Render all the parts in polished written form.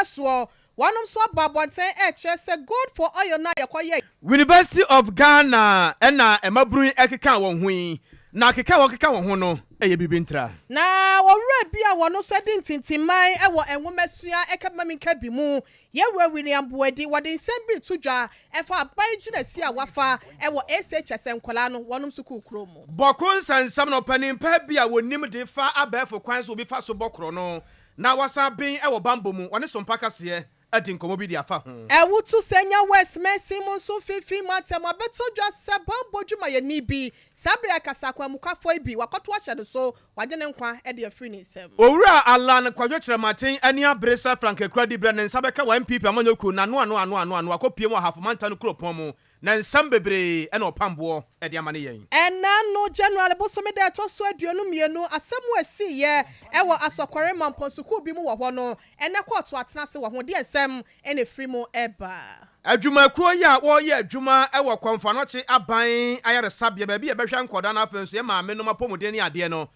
so wanum so babonten say good for oil na yakoye University of Ghana ena emabru ekeka won hui na keka won ho no eye bibintra na wore bia wono so di ntintiman ewo enwomesua ekabamika bi mu yewe William Buedi wode nsem bi tudwa efa abai gina si a wafa ewo SHS nkola no wonum so kukuro mu bokun sansam no panimpa bia wonim de fa abefo kwan so bi fa so bokro no na wasa bin ewo bambo mu one Sompa kase adin komo bi di afa ho ewutu senya West Mercy mu so fifi matem abeto dwa se bambo dwuma ye ni bi sabe akasa kwa mukafo ibi wakoto ahye so wagene nkwa e de afri ni nsem owura alan kwadwo kire maten ani abresa frank ekradi bre ne nsabeka 1 pp amanyoku na no akopiem ahafo manta no kropon mu na nsam bebre e na opambo e de amane yen ena no general bosome de to so aduonu mienu asemu asi ye ewo asokware mamponsuku bi mu wo ho no ene koto atena se wo ho de nsem ene free mu eba adwuma kuo ya wo ye adwuma ewo konfanoche aban ayare sabia ba bi e behwa nkoda na afenso ye maame no mapomuden ni ade no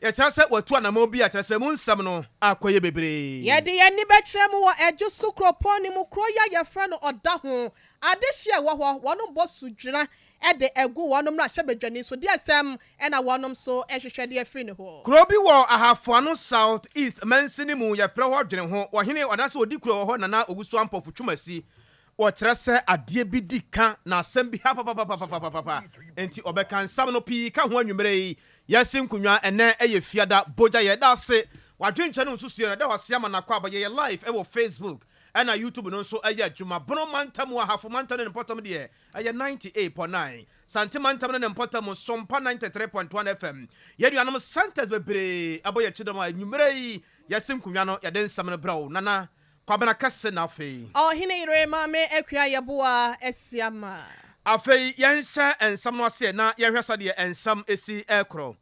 ye kyerese watu anamo bi akyerese mu nsam no akoye bebre ye de ye ni be kyerɛ mu wo eju sukropon ni mu kro ya ye fra no oda ho ade hye wo ho wono bosu dwena ede egu wonom na hye bedwani so de asem ena wonom so ehwehwɛ de afri ne ho kro bi wo ahafoano south east mansini mu ye fra ho dwene ho wo hene onase odi kro ho na ogusu ampofo twumasi wo kyerese ade bi di ka na asem bi ha enti obeka nsam no pi ka ho anwumere yi yasin kunwa ene eye fiada boja ye da se wadwenche no nsusu na da wase ama na kwa abaye live e wo Facebook na YouTube no so eye adwuma bono mantam wa hafo mantam ne potom de eye 98.9 santimantam ne potom Sompa 93.1 FM ye duanom centers bebre aboye chidom anwumere yi yasin kunwa no ye den sam no brawo nana kwabena kase na afei hine ire mame ekua yeboa esiama afei yenhye ensam no ase na yehwesa de ensam esi ekro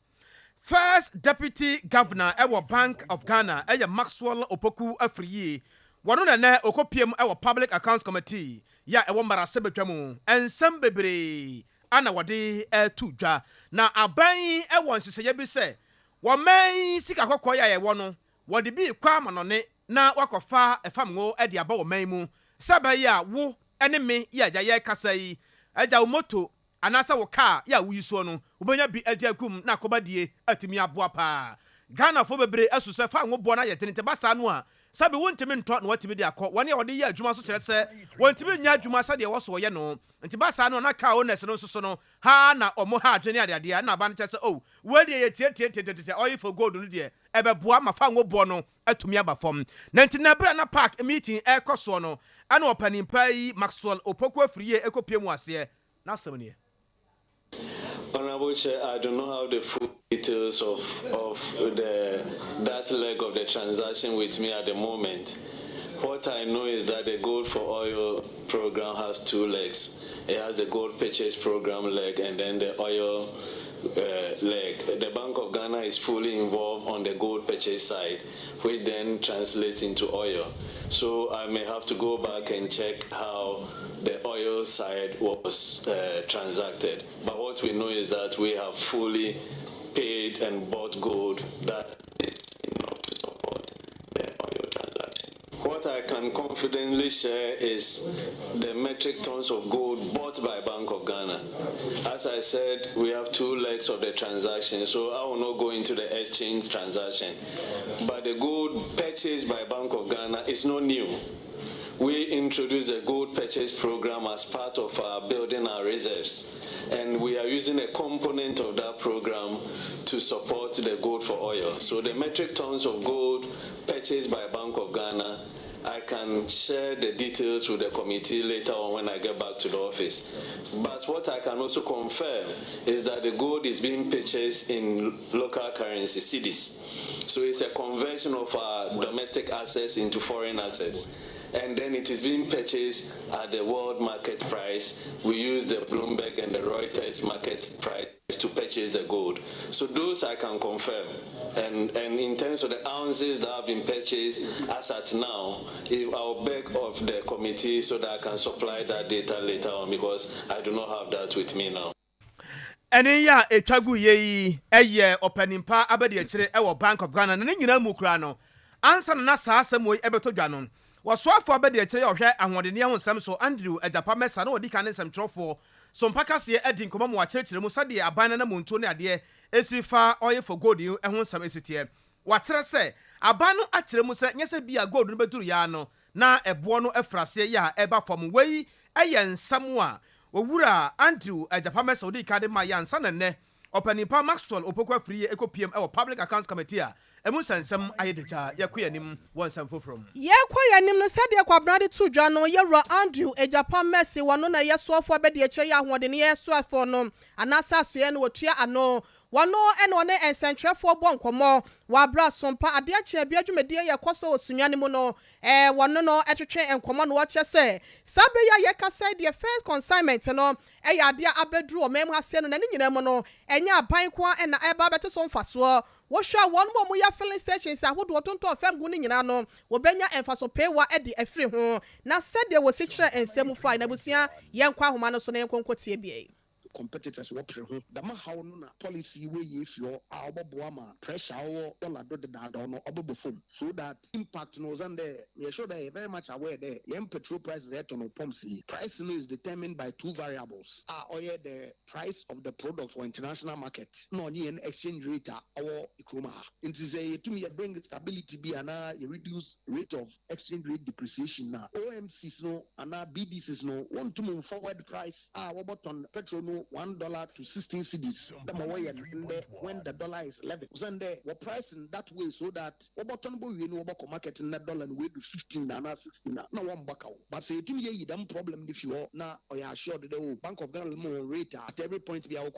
First Deputy Governor ewo Bank of Ghana Maxwell Opoku Afriye wano na okopiem ewo Public Accounts Committee ya ewo marase betwamu ensam bebre ana wode tudwa na aban ewo nhyehyeye bi se wo man sika kokko ya ewo no wode bi kwa manone na wakofa efamgo de aba wo man mu sabai a wo ene me ya jaye kasa yi aja wo moto anasa wo car ya wo yiso no ubenya bi adi akum na akobadie atimi aboa pa Ghana fo bebre asusa fa ngo bo na yetenete basa no a sabe wontimi nto na watimi de akọ wone ya wode ye adwuma so kyerɛ sɛ wontimi nya adwuma sa de wo so ye no nti basa no na car owners no so no ha na omo ha adwene ade na ba no kyerɛ sɛ oh we de ye tie oil for gold no de ebeboa ma fa ngo bo no atumi aba fam na nti na bra na park meeting ekoso no ana opanimpa yi Maxwell Opoku Afriye ekopie mu ase na asɛm Honorable Chair, I don't know how the full details of that leg of the transaction with me at the moment. What I know is that the Gold for Oil program has 2 legs. It has the gold purchase program leg and then the oil leg. The Bank of Ghana is fully involved on the gold purchase side, which then translates into oil. So I may have to go back and check how the oil side was transacted. But what we know is that we have fully paid and bought gold that is enough to support the oil transaction. What I can confidently share is the metric tons of gold bought by Bank of Ghana. As I said, we have 2 legs of the transaction, so I will not go into the exchange transaction. But the gold purchased by Bank of Ghana is not new. We introduced the gold purchase program as part of our building our reserves, and we are using a component of that program to support the gold for oil. So the metric tons of gold purchased by Bank of Ghana, I can share the details with the committee later on when I get back to the office. But what I can also confirm is that the gold is being purchased in local currency, cedis. So it's a conversion of our domestic assets into foreign assets. And then it is being purchased at the world market price. We use the Bloomberg and the Reuters market price to purchase the gold. So those I can confirm. And in terms of the ounces that have been purchased as at now, I'll beg of the committee so that I can supply that data later on, because I do not have that with me now. Ene ya etwagu yeyi eye opanimpa abede akire e wo Bank of Ghana na nyina mu kura no ansa na saa asem wo ebeto dwa no Waswafo abedi eche ya ohwe ahwodene ho nsem so Andrew Ejapa Mesa na odi kan nsem trofo Sompa kase edi nkoma mo akyerɛkyerɛ mu sade aban na monto ne ade esifa oil for gold ho nsem esitie wakyerɛ sɛ aban no akyerɛ mu sɛ nyɛ sɛ bia gold no beduru ya no na ɛboɔ no afrase ya ɛba fam wei ɛyɛ nsam a owura Andrew Ejapa Mesa odi kan de ma ya nsa nenne Opanipa Maxwell Opokwa Free Eco PM our Public Accounts Committee emu sansam ayedeja yakoyanim wonsam fofrom yakoyanim no sade kwabrade to dwa no yewra Andrew Ejapa Mercy wano na yesoafo abede eche ya ahode ne yesoafo no anasa soye no wotua ano wano ene one ensentrefo bo nkomo wa bra Sompa ade ache bia dwumedie ye koso osunyane mu no wano no etwetwe enkomo no wo che se sabe ya yekasa the first consignment no ya ade abedru o mem hase no na ne nyina mu no enya aban kwa na eba bete so mfaso wo hwa won mo ya filling stations ahodo tonto fengu ne nyina no wo benya emfaso pewa e de afiri ho na sede wo sikire ensemu fa na busua yenkwa homa no so na yenkonkotie bia competitors what dama how no policy we if your aboboama pressure or dollar do the no obobofom so that impact no and you sure they very much aware there yen petrol prices at no pumps price no is determined by two variables or the price of the product for international market no ni exchange rate or ikroma it is a to me bring stability be and you reduce rate of exchange rate depreciation now OMCs no and BDCs no want to move forward price what on petrol no $1 to 16 cedis. When the dollar is 11, Sunday we're pricing that way so that we know about market in that dollar and we do 15 and 16 now one back out. But say to me, you don't problem if you are now or you are sure that the Bank of Ghana more rate at every point be our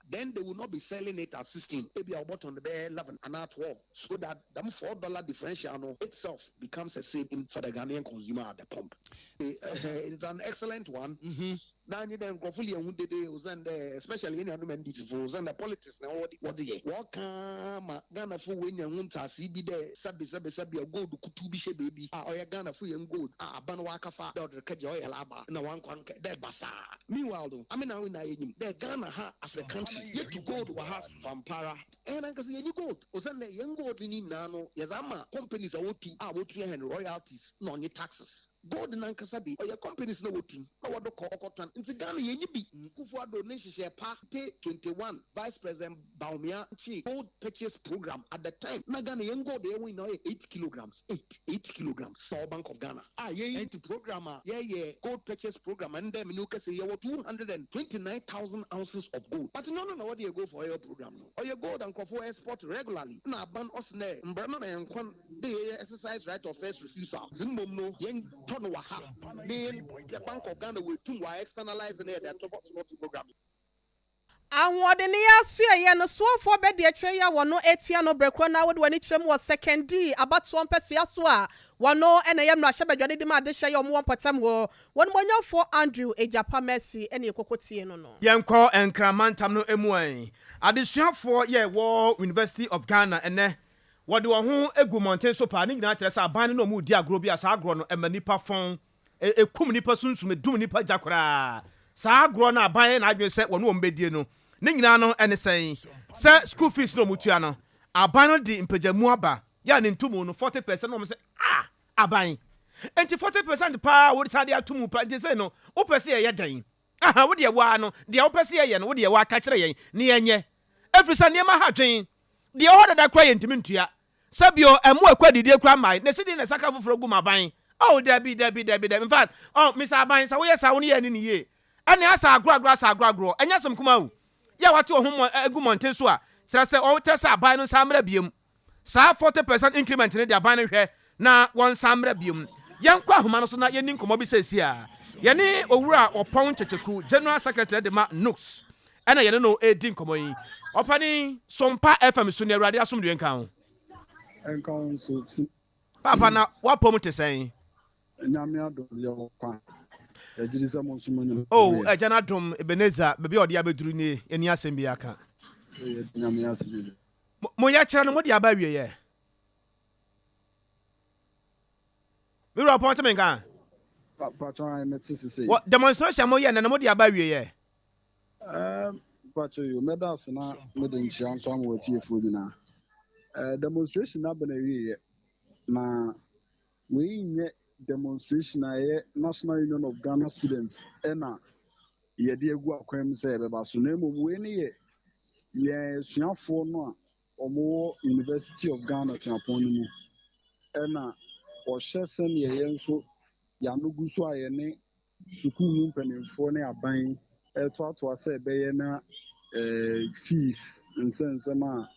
then they will not be selling it at 16, maybe our bottom the 11 and at 12, so that the $4 differential itself becomes a saving for the Ghanaian consumer at the pump. It's an excellent one. Now you then go fully and especially in the and the politics now what the welcome Ghana for when you want to see be there sabi go to be baby or Ghana free and good banwaka fa the kajo laba na one there basa meanwhile though I mean now in the Ghana as a country yet to go to a half vampara and I can see any gold the young gold in nano yazama companies are what and royalties no taxes gold na nkasabi or your companies no wotin na wado ko okotan nti Ghana yenyi bi kufu donation share party 21 Vice President Baumia chi gold purchase program at the time na Ghana yen gold dey win 8 kilograms 8 kilograms so Bank of Ghana ye program gold purchase program and them you can say you 229,000 ounces of gold but no what do you go for your program no or your gold and for export regularly na ban us na mbrano na yankwan dey exercise right of first refusal zimbom no yen the Bank of Ghana will externalizing it and program. Ahwode ne yaso ye no so for be de kire ya wono etua no brekro na wode wani kire mu wo second D abato mpeso yaso a wono ene ye mra hye badwade de ma de hye ye omo potam ho wono monyafo Andrew Ejapa Mercy ene ekokotie no no yenko enkramantam no emu an adesuafo ye wo University of Ghana ene wode wo ho egu mountain so pa ne nyina kire sa aban no mu di agro bi asa agro no emanipa fon ekum nipa sunsun medum nipa jakora sa agro na aban na adwen se wono ombedie no ne nyina no ene sen se school fees no mutua no aban no di mpajamu aba ya ne ntumu no 40% no se aban enti 40% pa wo sade atumu pa enti se no wo pese ye dan wo de wa no de wo pese ye no wo de wa ka kire ye ne yenye efisa ne ma hadwen de ho da kra ye ntimi ntua sabio emu akwadidi kra mai ne sidi ne saka foforo gu maban oh debi in fact Mr. Aban sa wo yes awon ye ni ye ene asa agro enya sem kuma wo ya wate ho egu monten so a kire se o tese aban no samra biem sa 40% increment ne de aban no hwe na won samra biem yenkwa homa no so na yeni nkomo bi sesi a yene owura opon checheku general secretary de ma Nooks ena yene no edi nkomo yi opani Sompa FM so ne awurade asomdwe nka ho enkan so papa na wapom te sen nyame adom ye kwa ejiri se mo nsumo nyam ejana dom Ebenezer bebi odi abeduru ni eni asem bi aka nyame asebe mo ya kira no mo di aba wie ye we ro appointment kan papa try me tisi say what demonstration mo ye na mo di aba wie ye papa yo medals na me de nchia nso am watie fo nyina demonstration na bana wie ye na we nye demonstration a National Union of Ghana Students ɛna yɛde egu akwan mu sɛ ɛbɛba so na mmom wei ne yɛ yɛn suafoɔ no a wɔwɔ University of Ghana tuapɔn no mu ɛna wɔhyɛ sɛnea yɛn nso yɛano gu so a yɛne sukuu mu mpanimfoɔ ne aban ɛtoatoa sɛ ɛbɛyɛ na fees nsɛnsɛm a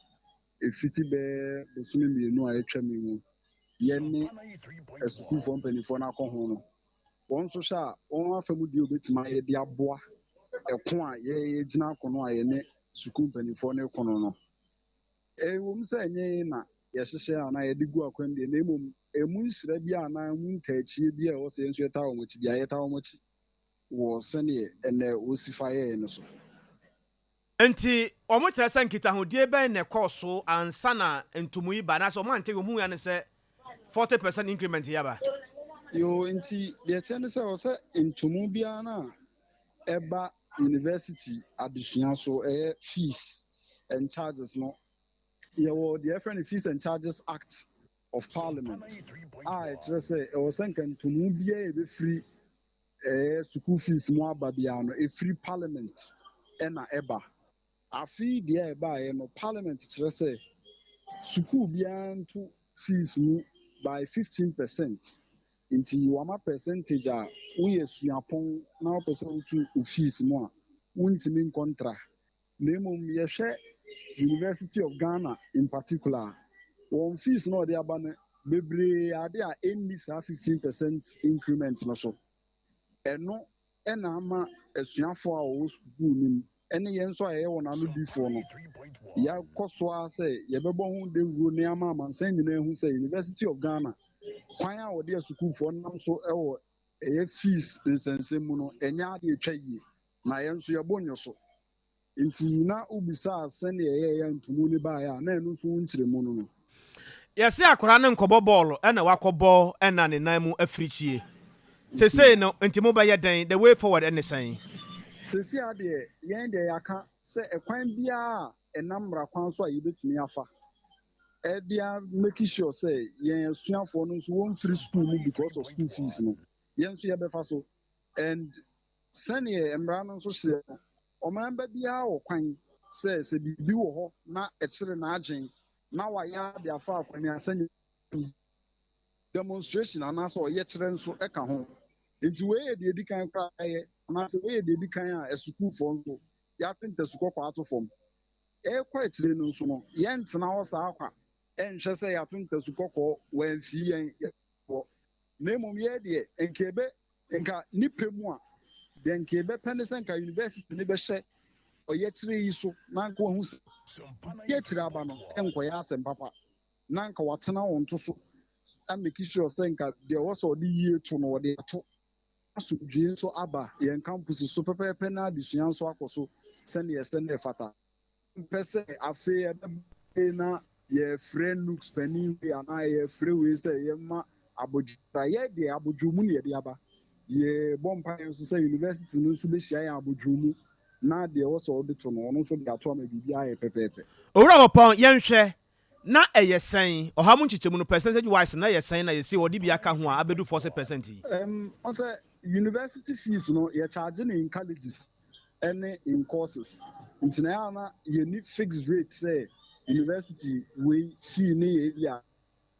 ɛfiti bɛyɛ bosome mmienu a ɛtwa mu mu yɛne asukuufoɔ mpanimfoɔ no akɔ ho no wɔn nso hyɛ a wɔn afa mu deɛ obɛtumi ayɛ de aboa ɛko a yɛgyina akono a yɛne sukuu mpanimfoɔ no ɛkono no ɛwom sɛ ɛnyɛ na yɛhyehyɛ anaa yɛde gu akwan deɛ na mmom ɛmu nsira bi anaa mu ntaakyie bi a ɛwɔ sɛ yɛnso yɛta wɔn akyi bi a yɛta wɔn akyi wɔ sɛneɛ ɛnɛ wɔsi fa yɛɛ no so. Nti ɔmo kyerɛ sɛ nkitahodie bɛn na ɛkɔɔ so ansa na ntomu yi ba na sɛ ɔmo ante ɔmo ya ne sɛ 40% increment yaba. Yo nti deɛ kyɛ ne sɛ ɔsɛ ntomu biara na ɛba university adesua so ɛyɛ fees and charges no yɛwɔ deɛ ɛfrɛ no Fees and Charges Act of Parliament a ɛkyerɛ sɛ ɛwɔ sɛ nka ntomu biara ɛbɛfiri school fees mu aba biara no ɛfiri parliament ɛna ɛba afei deɛ ɛbaeɛ no parliament kyerɛ sɛ sukuu biara nto fees mu by 15%. Nti wama percentage a woyɛ suapɔn na wopɛ sɛ wotu fees mu a wontumi nkɔntra na mmom yɛhwɛ University of Ghana in particular wɔn fees na ɔde aba no bebree ade a ɛnni saa 15% increment no so ɛno ɛna ama asuafoɔ a wɔwɔ sukuu no mu ɛne yɛn nso a yɛyɛ wɔn ano difoɔ no yɛakɔ so a sɛ yɛbɛbɔ ho dawuro ne ama amansan nyinaa hu sɛ University of Ghana kwan a wɔde asukuufoɔ nam so ɛwɔ ɛyɛ fees nsɛnsɛm mu no ɛnyɛ ade atwa yie na yɛn nso yɛbɔ nnwo so nti na ubisa sɛnea yɛyɛ ntomu ne baeɛ a na ɛno nso nkyerɛ mu no yɛse akora ne nkɔbɔ bɔɔlo ɛna wakɔbɔ ɛna ne nan mu afirikyie sesei no nti mo bɛyɛ den the way forward ɛne sɛn sesi adeɛ yɛn deɛ yɛaka sɛ ɛkwan biara a ɛnam mmara kwan so a yɛbɛtumi afa ɛde a make sure sɛ yɛn asuafoɔ no nso wɔmfiri school mu because of school fees no yɛn nso yɛbɛfa so and sɛnea mmara no nso hyɛ no ɔman ba biara wɔ kwan sɛ biribi wɔ hɔ na ɛkyerɛ n'agyen na wayɛ ade afa akwani asɛnye demonstration anaasɛ ɔyɛ kyerɛ nso ɛka ho nti wei yɛ deɛ edi kan koraa ɛyɛ anaasɛ wei yɛ deɛ edi kan a asukuufoɔ nso yɛatenta sukɔkɔ ato fam ɛkɔ akyire no nso no yɛntena hɔ saa kwa ɛnhwɛ sɛ yɛatenta sukɔkɔ wɔamfii yɛn wɔ na mmom yɛ deɛ nka nipa mu a deɛ nka yɛbɛpɛ ne sɛ nka university ne bɛhyɛ ɔyɛ kyerɛ yi so na nka wahu sɛ yɛkyerɛ aba no ɛnkɔyɛ asɛm papa na nka watena wɔn to so ameki sure sɛ nka deɛ wɔ sɛ ɔde yie to no ɔde ato asomdwee nso aba yɛn campus so pɛpɛɛpɛ na adesua nso akɔ so sɛneɛ sɛneɛ ɛfata mpɛ sɛ afei ɛbɛbɛ na yɛfrɛ nooks panin wei anaa yɛfrɛ wei sɛ yɛma abodwura yɛ deɛ abodwo mu ne yɛde aba yɛbɔ mpaeɛ nso sɛ university no nso bɛhyia yɛn abodwo mu na deɛ wɔ sɛ ɔde to no ɔno nso de ato ama biribi ayɛ pɛpɛɛpɛ owura wɔpɔn yɛnhwɛ na ɛyɛ sɛn ɔha mu nkyekyɛmu no percentage wise na ɛyɛ sɛn na yɛsi wɔde bi aka ho a abɛdu 40% yi ɔsɛ university fees no yɛkyarge ne in colleges ɛne in courses nti na yɛana yɛni fixed rate sɛ university wei fee ne yɛ bi a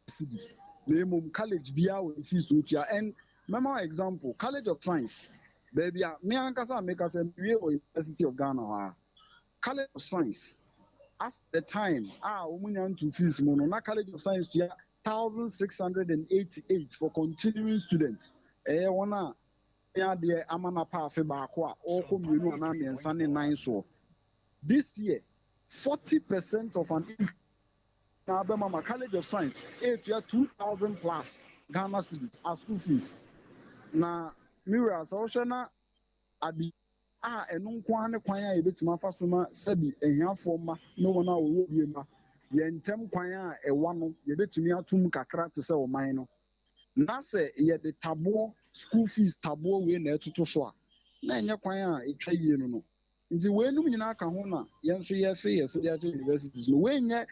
cedis na mmom college biara wɔ fees to tua and mɛma example College of Science baabi a me ankasa meka sɛ mewie wɔ University of Ghana hɔ a College of Science as the time wɔmunya nto fees mu no na College of Science tua 1,688 for continuing students ɛyɛ wɔn a adeɛ ama na paafe baako a ɔrekɔ mmienu anaa mmiɛnsa ne nan soɔ this year 40% of an na abɛmama College of Science ɛtua 2,000 plus Ghana cedis as school fees na mira sɛ wohwɛ na ade a ɛno nko ara ne kwan a yɛbɛtumi afa so ma sɛbi ahiafoɔ mma ne wɔn a wɔwɔ bie mma yɛn ntɛm kwan a ɛwa no yɛbɛtumi atum kakra te sɛ ɔman no na sɛ yɛde taboɔ school fees taboɔ wei na ɛtoto so a na ɛnyɛ kwan a ɛtwa yie no no nti wei nom nyinaa ka ho na yɛn nso yɛfe yɛsɛ de akyɛ universities no wei nyɛ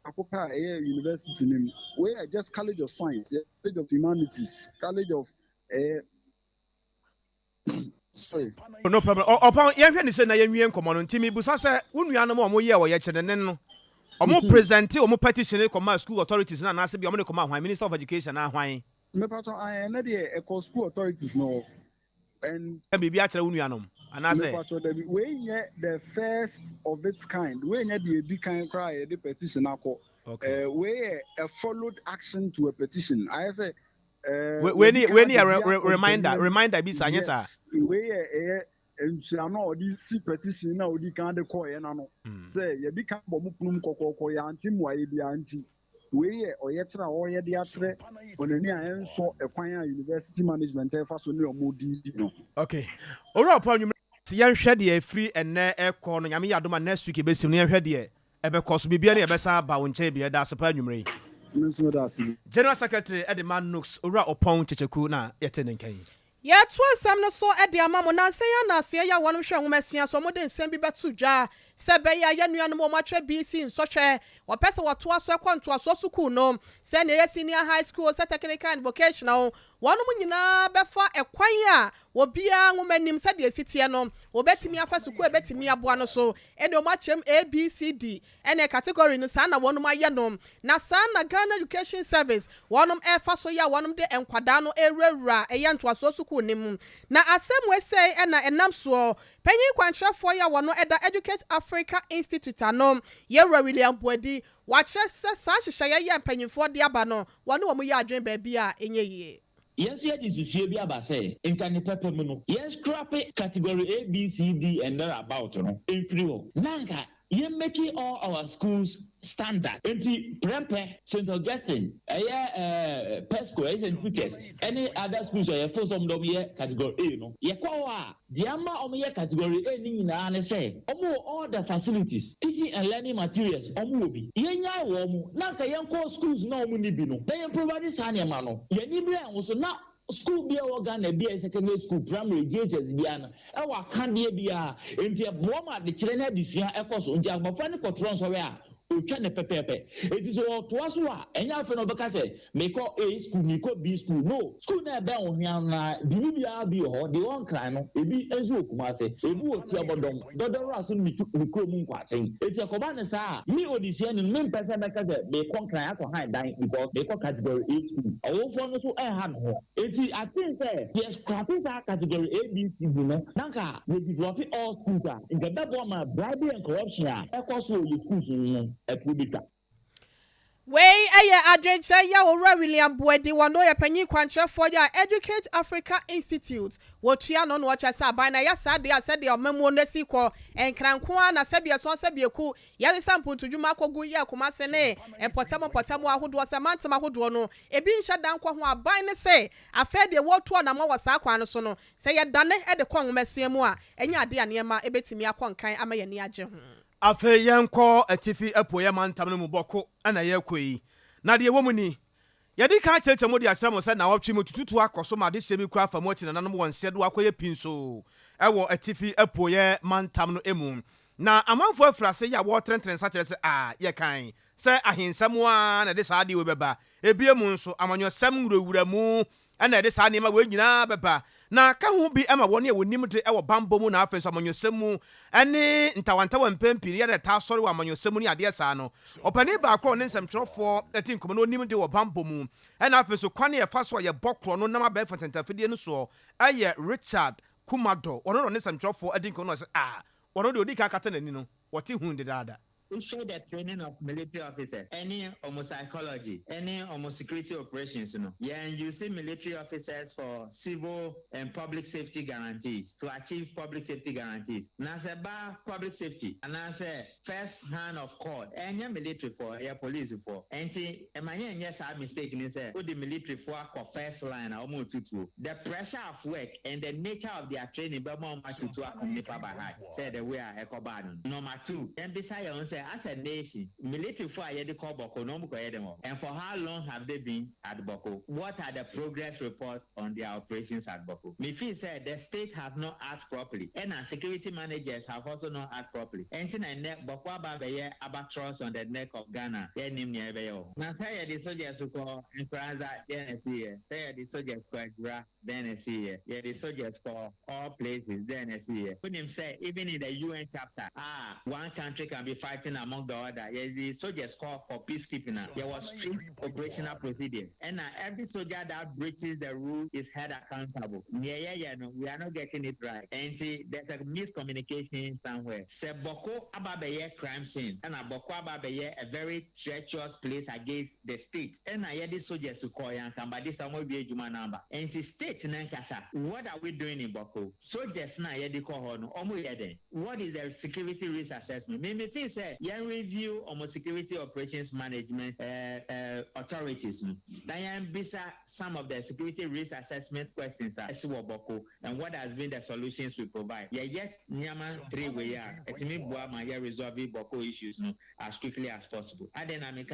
akopa university name. We are just College of Science, College of Humanities, College of sorry. No problem. Upon yɛhwɛ ne sɛ na yɛnwie nkɔmmɔ no nti mebusa sɛ wo nuanom a ɔmoyɛ wɔ yɛkyerɛ ne no ɔmo presente ɔmo petition kɔma school authorities na anaasɛ bia ɔmo ne kɔma hwan Minister of Education na hwan Me patron I na de school authorities no and biribi akyerɛ wo nuanom anaasɛ we the first of its kind we the big kind cry the petition akɔ we a followed action to a petition I say we need a reminder bi sa nyɛ sa we no this petition na odi kan de call na no say ye bi kan bɔ mu punum kokoko ya anti mu aye bi anti we oye kyerɛ a ɔyɛ de akyerɛ onani a enso ekwan a university management ɛfa so ne ɔmodi no okay owura pa nwum yɛnhwɛ deɛ free ɛnɛ ɛkɔ no nyame yɛ adoma next week besim no yɛnhwɛ deɛ ɛbɛkɔ so bibia ne yɛbɛsa ba wo nkyɛn bi ɛda asepa nwumre General Secretary Edema Nooks owura ɔpɔn kyekyeku na yɛte ne nkan yɛto asɛm no so de ama mo nanse yɛ na aseɛ yɛ wɔnom hwɛ nwomasua so mo de nsɛm bi bɛto dwa sɛ bɛyɛ yɛ nuanom ɔmo atwɛ BC nsɔhwɛ wɔpɛ sɛ wɔtoa so kɔntoa so sukuu no sɛ ne yɛ senior high school sɛ technical and vocational wɔnom nyinaa bɛfa ɛkwan a wɔbia nwomanim sɛ deɛ sitiɛ no wɔbɛtumi afa sukuu ɛbɛtumi aboa no so ɛne ɔmo akyɛm ABCD ɛne category no saa na wɔnom ayɛ no na saa na Ghana Education Service wɔnom ɛfa so yɛ a wɔnom de nkwadaa no ɛwurawura ɛyɛ ntoa so sukuu ne mu na asɛm wɛsɛ ɛna ɛnam soɔ panyin kwankyerɛfoɔ yɛ wɔno ɛda Educate Africa Institute ano yɛwura William Boadi wakyerɛ sɛ saa hyehyɛ yɛ mpanyinfoɔ de aba no wɔne wɔn yɛ adwen baabi a ɛnyɛ yie yes, yeah, this is be about say in can pepe yes, scrap it category A, B, C, D, and thereabout, in free. Nanka, you're making all our schools standard. Enti Prempe, St. Augustine, Pesco, and Peters, any other schools are for some category A, no. Yakawa, the ama category A, Nina, say, all the facilities, teaching and learning materials, Omubi. Yenya womu, Nanka Yanko schools no munibino. They provide this Hanyamano. Yanibra was not. School be organ be a secondary school primary JHS biana e wa kan die bia enti e boama de kire na disua e koso nti agbofa ne kotron so we a otwa ne pepepe enti so to aso a enya afa no beka se meko A school meko B school no school na be ohia na bibi bia bi ho de won kran no ebi enzo okuma se ebi oti abodom dodoro aso mi kro mu nkwachen enti akoba ne sa mi odisua ne me mpese beka se me kon kran akọ han dan because me ko category A school awofo no so e ha no ho enti I think that yes scrapping that category A B C D no nanka we develop all schools in the double ma bribery and corruption e ko so you schools no Republica. Wey eye adwenche ya owura William Boadi wano ya panyin kwankyerɛfoɔ ya Educate Africa Institute wotua no no wɔkyɛ sɛ aban na ya saa de asɛ de ɔmamu no si kɔ enkranko na sɛ bia so sɛ bia ku ya de sample tudwuma akɔgu ya kuma se ne pɔtam ahodoɔ sɛ mantam ahodoɔ no ebi nhyɛ dan kɔ ho aban ne sɛ afɛ de wɔtoɔ na ma wɔ saa kwan no so no sɛ yɛ dane de kɔ nwomasua mu a ɛnya ade aneɛma ebetimi akɔ nkan ama yɛ ni agye ho afei yɛnkɔ atifi apoyɛ mantam no mu bɔko ana yɛkɔ yi na deɛ wɔ mu ni yɛde ka kyerɛkyerɛ mu de akyerɛ mo sɛ na wɔtwe mu tututu akɔ so ma de hyɛ bi kura fa mu ati na nanom wɔn sɛ do akɔyɛ pinso ɛwɔ atifi apoyɛ mantam no emu na amanfo afrase yɛ wɔtrɛntrɛn sa kyerɛ sɛ yɛkan sɛ ahensɛm a na de saa de wo bɛba ebie mu nso amanyɔsɛm nwurawura mu ɛna de saa nneɛma wɔ nyinaa bɛba na ka ho bi ama wɔn a wɔnim de ɛwɔ bambɔ mu na afei so amanyɔsɛm mu ɛne ntawantawa mpempiri yɛde ta sɔre wɔ amanyɔsɛm mu ne adeɛ saa no ɔpani baako ne nsɛmtwerɛfoɔ ɛte nkɔmɔ no onim de wɔ bambɔ mu ɛna afei so kwan yɛfa so a yɛbɔ korɔ no nam abɛɛfa tentafidie no soɔ ɛyɛ Richard Kumado ɔno no ne nsɛmtwerɛfoɔ ɛde nkɔmɔ no sɛ ɔno de odi ka kata n'ani no wɔte hu dedaada We show the training of military officers, any psychology, any security operations, Yeah, and you see military officers for civil and public safety guarantees to achieve public safety guarantees. Now, say public safety, and I say first hand of court, and your military for your police for. And yes, I mistake in say the military for first line, the pressure of work and the nature of their training, but more much to say the way I echo. Number two, and besides, say as a nation, military for a call Boko, no more. And for how long have they been at Boko? What are the progress report on their operations at Boko? Mifi said the state have not acted properly, and our security managers have also not acted properly. And net Boko Abaye abatross on the neck of Ghana. Now say the soldiers who call and Kranza, then say the soldiers call Gra, then see the soldiers call all places, then see. When him say even in the UN chapter, one country can be fighting among the other. The soldiers call for peacekeeping. There was strict operational procedures, and every soldier that breaches the rule is held accountable. No, we are not getting it right. And see, there's a miscommunication somewhere. Say Boko Ababeye crime scene, and Boko Ababeye a very treacherous place against the state. And I hear the soldiers who call Yankan, but this will be a Juma number. And the state Nankasa, what are we doing in Boko? Soldiers na hear the call on what is the security risk assessment? Maybe if say review almost security operations management authorities. Then bisa some of the security risk assessment questions are Boko and what has been the solutions we provide. Yet Nyama 3 way resolve Boko issues as quickly as possible. And then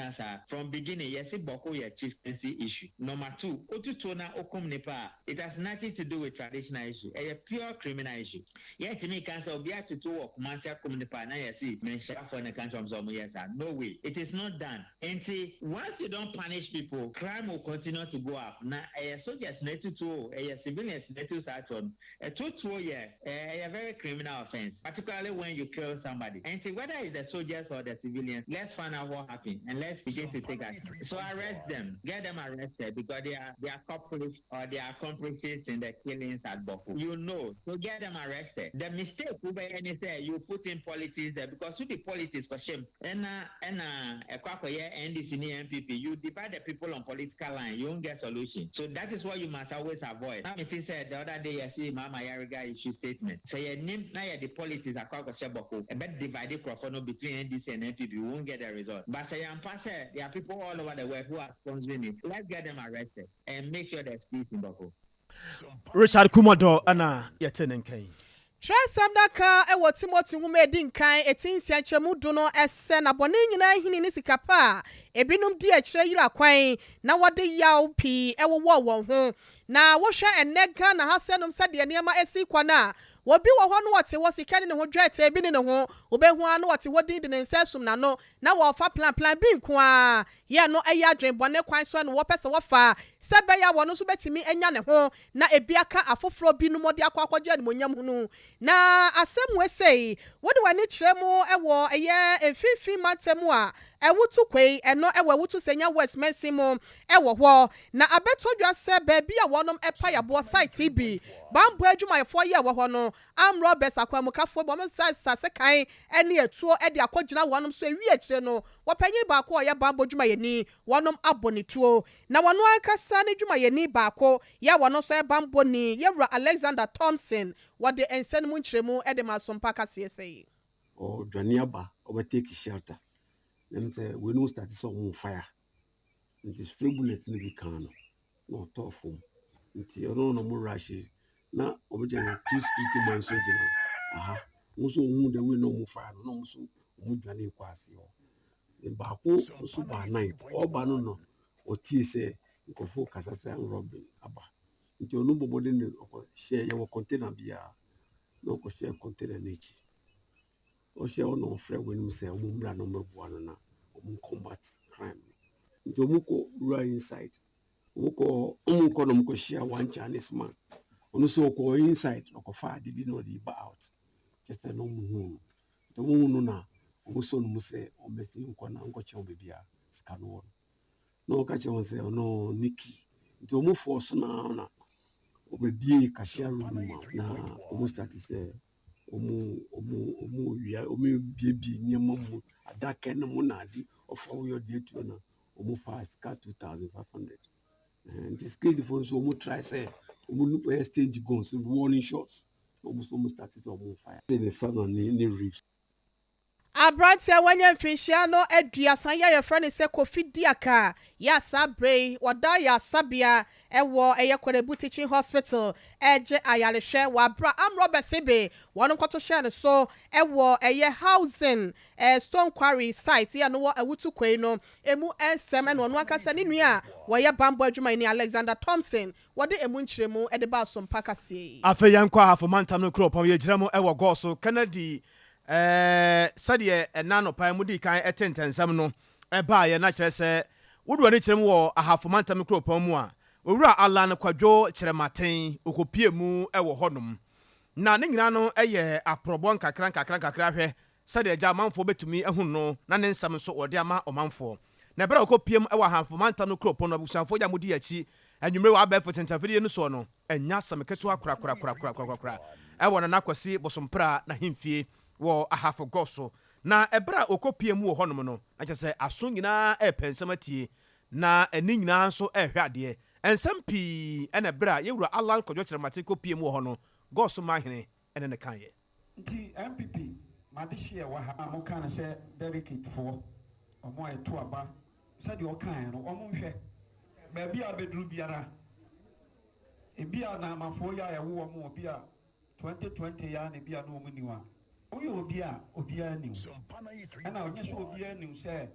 from beginning, yes, Boko chieftaincy issue. Number 2, Otutona Okum Nepa. It has nothing to do with traditional issue, a pure criminal issue. Yet to me, cancer be to do of Mansia Communipa. Now, you see, mention for the country of some years. No way. It is not done. And see, once you don't punish people, crime will continue to go up. Now, a soldiers need to a civilians need to start on a 2 year, a very criminal offense, particularly when you kill somebody. And see, whether it's the soldiers or the civilians, let's find out what happened and let's begin to take action. So arrest them, get them arrested because they are culprits or they are accomplices in the killings at Boko. So get them arrested. The mistake any say you put in politics there because with the politics for shame and a NDC MPP, you divide the people on political line, you won't get solution. So that is what you must always avoid. Now, it said the other day, I see Mama Yariga issue statement. Say your name now the politics are called Boko. A bit divided microphone between NDC and MPP, we won't get the result. But say I'm passing, there are people all over the world who are sponsoring it. Let's get them arrested and make sure there's peace in Boko. Richard Kumado, Anna, Yetenenkay. Trasam daka ewo Timothy ngume di nkan etinsia chemu do no ese na bone nyina hini ni sikapa ebinum di akire yira kwan na wode yaw pi ewo won ho na wo hwe enega na hasenum sade niam esi kwana wobi wo ho no wote wo sikane ne ho dwete bi ne ho obehu anu wote wodin de nsesum na no na wo fa plan bi nko a ye no eya adwen bone kwan so no wo pese wo fa sebe ya wo no so betimi enya ne ho na ebiaka afoforo bi no mode akwakwagye ne monyam hunu na asem we sei wode wani kiremu ewo eye efifi matemu a ewutu kwei eno ewo ewutu senya west mesimo ewo ho na abetodwa se baabi a wonom epa yabo site bi bambo adwumayefo ye wo ho no am Roberts akwamukafo bo sase kan ene etuo e de akogina wonom so ewi akire no wopanyi baako ye bambo dwumayeni wonom abonituo na wono ankasa ne dwumayeni baako ya wono so e bambo ni yewra Alexander Thompson wode ensen mu nkyeremu e de masompa kase sei o dwaniaba obetake shelter them say we no start some fire it is free bullet no be can no tough nti ono no mo rush na obeje two security man so gina aha mo so hu the way no mo fire no mo so mo dwane kwase ho ba ko so ba night oba no otie say nkofo kasa say robbery aba nti ono bobode ne share your container bia no ko share container nechi o share ono frɛ when say mo mra no mabua no na o combat crime nti o ko right inside o ko no mo share one Chinese man ono so ko inside o ko fa de bi no dey out just no mo to mo no na o so no mo say o mesi nko na nko che o bebia ska no no ka che o say no Nikki nti o mo force na o be bie cashier room na o mo start say omu bie nyema mu adaka na mu na adi ofa yo de tu na omu fa ska 2500 and this case the phone so omu try say omu no exchange guns warning shots omu start it omu fire the sun on the reefs Abrantia wanya mfinhyia no aduasa ya friend se Kofi Diaka ya sabre wada ya sabia ewo Korebu Teaching Hospital eje ayarehwe wabra amro sebe wono kwoto hye ne so ewo housing Stone Quarry site ya no wo awutu kwei no emu ensem no no akasa ne nua woye bambo adwuma ni Alexander Thompson wode emu nkyeremu ba Sompa kase afa yankwa hafo mantam no kropon ye gyiramo ewo goso Kennedy sadiye enano pa mudi kan etentensam no eba ye na kyerɛ sɛ wodu ani kyerɛm wɔ ahafomantam kropon mu a owura Alan Kwadwo kyerɛmaten okopie mu ɛwɔ hɔnom na ne nyina no ɛyɛ aprobon kakran hwɛ sadiye gya manfo betumi ehun no na ne nsam so ɔde ama ɔmanfo na bere okopie mu ɛwɔ ahafomantam kropon no abusanfo ya mudi akyi anwumre wa abɛfo tentafidie no so no enya samketo akora ɛwɔ na nakwasi bosompra na himfie wo ahafo goso na ebra okopie mu wo honom no akyɛ sɛ aso nyinaa ɛpɛnsɛm atie na ani nyinaa nso ɛhwɛ ade ensɛm pii ɛna ebra yewura Alan Kwadwo kyerɛmate kopie mu wo hono goso mahene ɛne ne kan yɛ nti MPP madehye wa ha mo kan sɛ delegate fo ɔmo ayeto aba sɛ de ɔkan no ɔmo nhwɛ baabi a beduru biara ebia na amafo ya yɛwo ɔmo obi a 2020 ya na bia no ɔmo niwa oye obia niu ana onye so obia niu se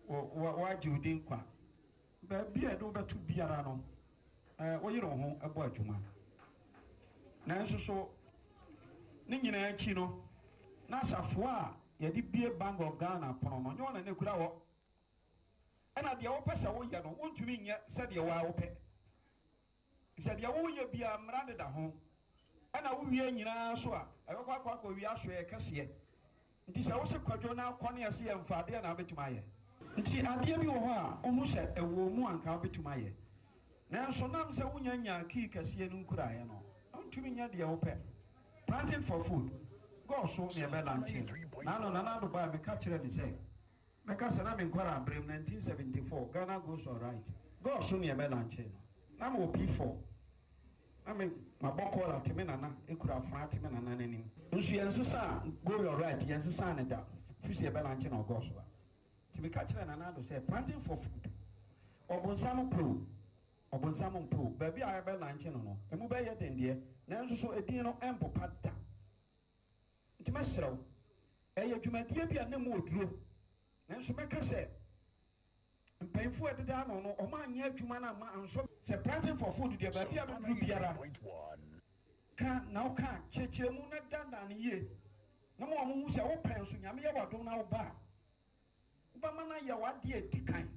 wa jiudin kwa ba bia do betu biara no oye ro ho abo adwuma na nso so ne nyina achi no na asafo a ye di bie Bank of Ghana pono no nyo na ne kura wo ana de wo pesa wo ye no wontumi nye se de wa wo pe se de wo ye bia mra de da ho ana wo wie nyina so a akwa wi aso e kase nti se wo se Kwadwo na akone ase ye mfaade na betuma ye nti ade bi wo ho a ohu se ewo mu anka betuma ye na so nam se wonya nya ki kase no nkura ye no ntumi nya de wo pe planting for food go so me be lanche na no na do ba me ka kire ni se me ka se na me nkwara abrem 1974 Ghana goes all right go so me be lanche na mo P4 Amen. My bokola temenana, ekura fa temenana nanim. Nsu yensesa go your right, yensesa na da. Fisi e belanche na ogoswa. Timi ka kire na do say planting for food. Obonsam pro. Baby a belanche no. Emu be ye dendie. Na nso so edin no empopa da. Ntime srew. Eye dwumadie bia na mu oduro. Na nso meka say mpayinfo ededa no ɔma anya adwuma na ma anso se planting for food de ba bia beduru biara ka na oka kyekyeemu na danda ne ye na mo hu se wo pɛn so nyame ye wadom na wo ba na ye wade edikan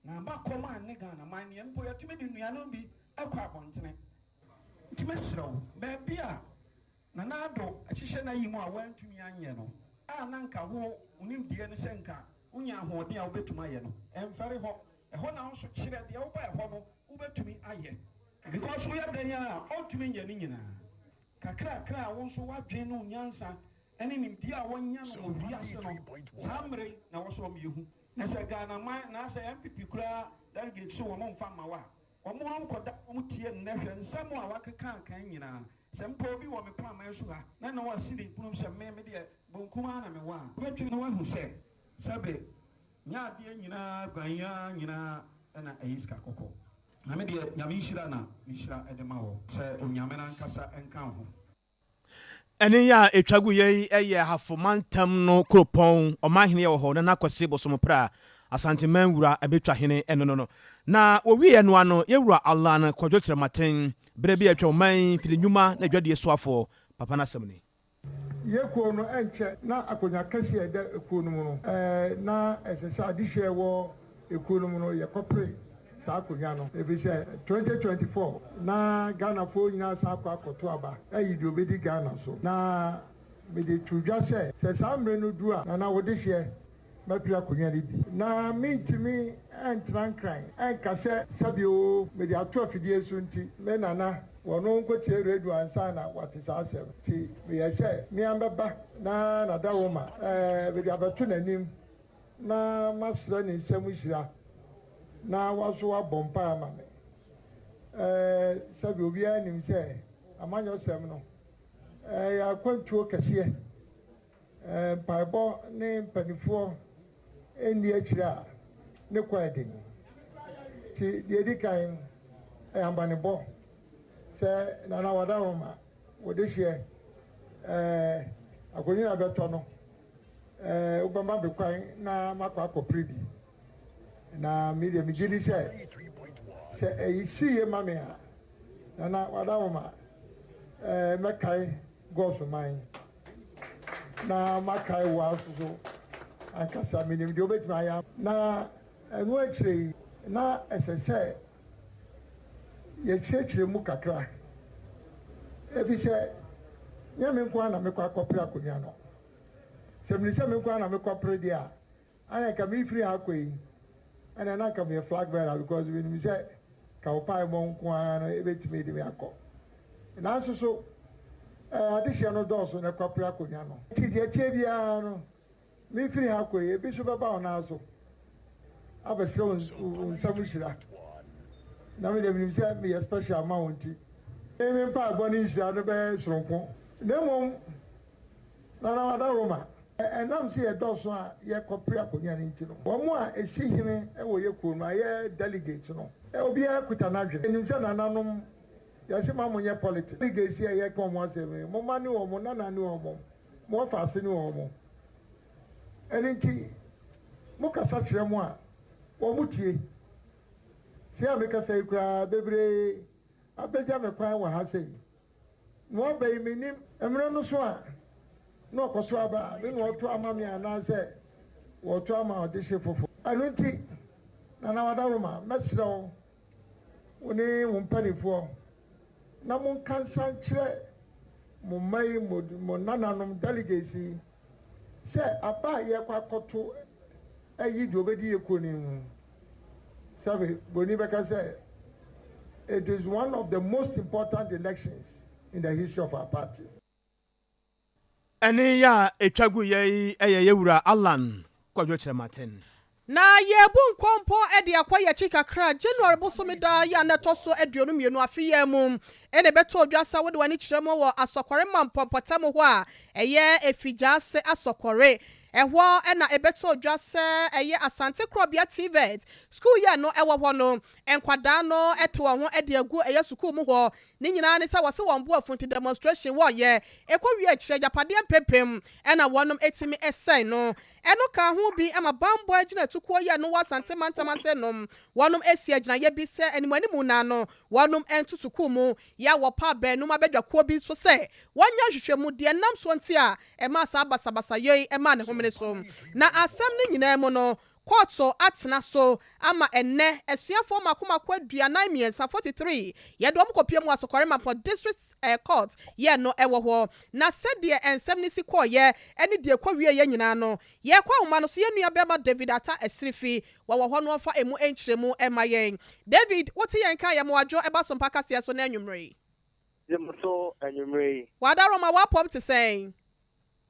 na ba kɔma ne Ghana man ne mpo yɛtumi de nuano bi akɔ abontene ntime srew ba bia na ado ahyehye na yi mu a wantumi anye no a na nka ho unim die ne senka unya ahode a wobetuma ye no emfere ho eho na nso kire de wo ba eho no wobetumi aye because we are there a otumi nya ni nyina kakra wo nso wadwen no nyansa ene nimdi a wonya no obiase no samre na wo so om yehu na se Ghana man na se MPP kura delegate so wo mfa ma wa omo nkoda omo tie na hwe nsam a wakeka kan nyina se mpo bi wo me pa man so ha na na wa sidi punum se me de bonkuma na me wa wetwe na wa hu se sabe nya de nyina gwanya nyina na ayiska kokko na me de nyame hira na hira edema wo se onyame na nkasa enka ho ɛne ya etwagu yei ɛyɛ hafomantam no kropon ɔmahene yɛ wɔ hɔ na nakwase bosomopra asante manwura abetwa hene ɛno no na owie no ano yewura Alan Kwadwo kyerɛmaten bere bi atwa man fili nnwuma na dwadie soafo papa na asɛm ni yekuo no enche na akonya kase eda ekuo no mu no na esesa adihwe wo ekuo no mu no yekopre sa akonya no efise 2024 na Ghana fo nyina sa akoto aba ayi di obedi Ghana so na me de tudwa se samre no du a na wo de hye mapira akonya ni bi na mintimi entrankran enkase sabio me de ato afidie so nti me nana wono nkotie radio ansana watisa asem ti we say me ambaba na nadawo ma be dia beto nanim na masra ni nsem hira na waso abompa ama me sabi obi anim say amanyo sem no ya kwantuo kase mpaebɔ ne mpanimfoɔ ɛnni akyire a ne kɔ ɛden nti deɛ di kan ɛyɛ ambanebɔ sɛ nana wadaroma wɔde hyɛ akonnwa a bɛtɔ no wobɛma bekwan na makɔ akɔpere bi na medeɛ megye di sɛ ɛyi siiye ma me a nana wadaroma mɛkae gɔɔso man na makae wa so ankasa menim deɛ wobɛtumi ayɛ na ɛno akyire yi na ɛsɛ sɛ yɛkyerɛkyerɛ mu kakra ɛfiri sɛ nyɛ me nko a na mekɔ akɔpere akonnwa no sɛ mene sɛ me nko a na mekɔpere deɛ a ana nka mefiri ha kɔ yi ɛna na nka meyɛ flag bearer because menim sɛ ka wo pae mmɔ nko a no ɛbɛtumi de me akɔ nanso so adehyeɛ no dɔɔso na kɔpere akonnwa no nti deɛ tie biara no mefiri ha kɔ yi ebi so bɛba wo naa so abɛsrɛ wo nsɛm hyira na mede menim sɛ meyɛ special ma wo nti me mpaebɔ ne nhyira no bɛyɛ soronko na mmom nana wadaroma ɛnam sɛ yɛdɔɔso a yɛkɔpere akonnwa no nti no wɔn a ɛsi hene wɔ yɛ kurom no a yɛ delegate no obiara kuta n'adwene ɛnim sɛ nananom yɛsɛ ma mo nyɛ politics delegate a yɛka ɔmo asɛm moma ne wɔ mo nana ne wɔ mo mo ɔfa ase ne wɔ mo ɛno nti mokasa kyerɛ mo a wɔn mo tie si a mekasa yi koraa bebree abɛgya me kwan wɔ ha sɛ yi na ɔba yi menim mmerɛ no so a na ɔkɔto aba me na ɔto ama me anaasɛ wɔto ama ɔde hye fofo ɛno nti nana wadaroma mɛsrɛ wo wo ne wo mpanimfoɔ na monka nsa nkyerɛ mo mma yi mo nananom delegates yi sɛ aba a yɛkɔ akɔto ayi deɛ ɔbɛdi yɛ kuo no mu sabe boni bɛka sɛ it is one of the most important elections in the history of our party. ɛne yɛ a ɛtwa gu yɛ ɛyɛ yɛwura alan kwadwo kyerɛ maten na yɛbu nkɔmpɔ ɛde akɔ yɛkyi kakra January bosome da yɛ anɛtɔ so aduonu mmienu afeyɛ mu ɛne bɛtɔ odwa sa wode wani kyerɛ mu wɔ asɔkɔre ma mpɔmpɔtam hɔ a ɛyɛ efigyaase asɔkɔre ɛhɔ ɛna ɛbɛtɔ odwa sɛ ɛyɛ asante krɔbea TVET school yɛ no ɛwɔ hɔ no nkwadaa no ɛte wɔn ho ɛde agu ɛyɛ school mu hɔ ne nyinaa ne sɛ wɔse wɔn bo afunti demonstration wɔyɛ ɛkɔwie akyerɛ japadeɛ mpempem ɛna wɔnom ɛtumi ɛsɛn no ɛno ka ho bi ɛma bambɔ agyina tukuo yɛ no wɔ asante mantam ase nom wɔnom ɛsi agyinayɛ bi sɛ animanimu na no wɔnom ɛnto school mu yɛ wɔ pa bɛnum abɛdwakuo bi so sɛ wɔnyɛ hwehwɛmu deɛ nam so nti a ɛma saa basabasa yɛi ɛma ne homene so na asɛm ne nyinaa mu no kɔɔto atena so ama ɛnnɛ asuafoɔ makomako aduanan mmiɛnsa 43 yɛde wɔn kɔpie mu asɔkɔre mapɔ district court yɛ no ɛwɔ hɔ na sɛdeɛ nsɛm ne si kɔɔyɛ ɛne deɛ kɔwie yɛ nyinaa no yɛkɔ ahoma no so yɛ nua bɛma David ata asirifi wɔwɔ hɔ no ɔfa emu nkyerɛmu ɛma yɛn David wote yɛn ka yɛ mo adwo ɛba Sompa kaseɛ so na anwummere so anwummere wadaroma wapɔm te sɛn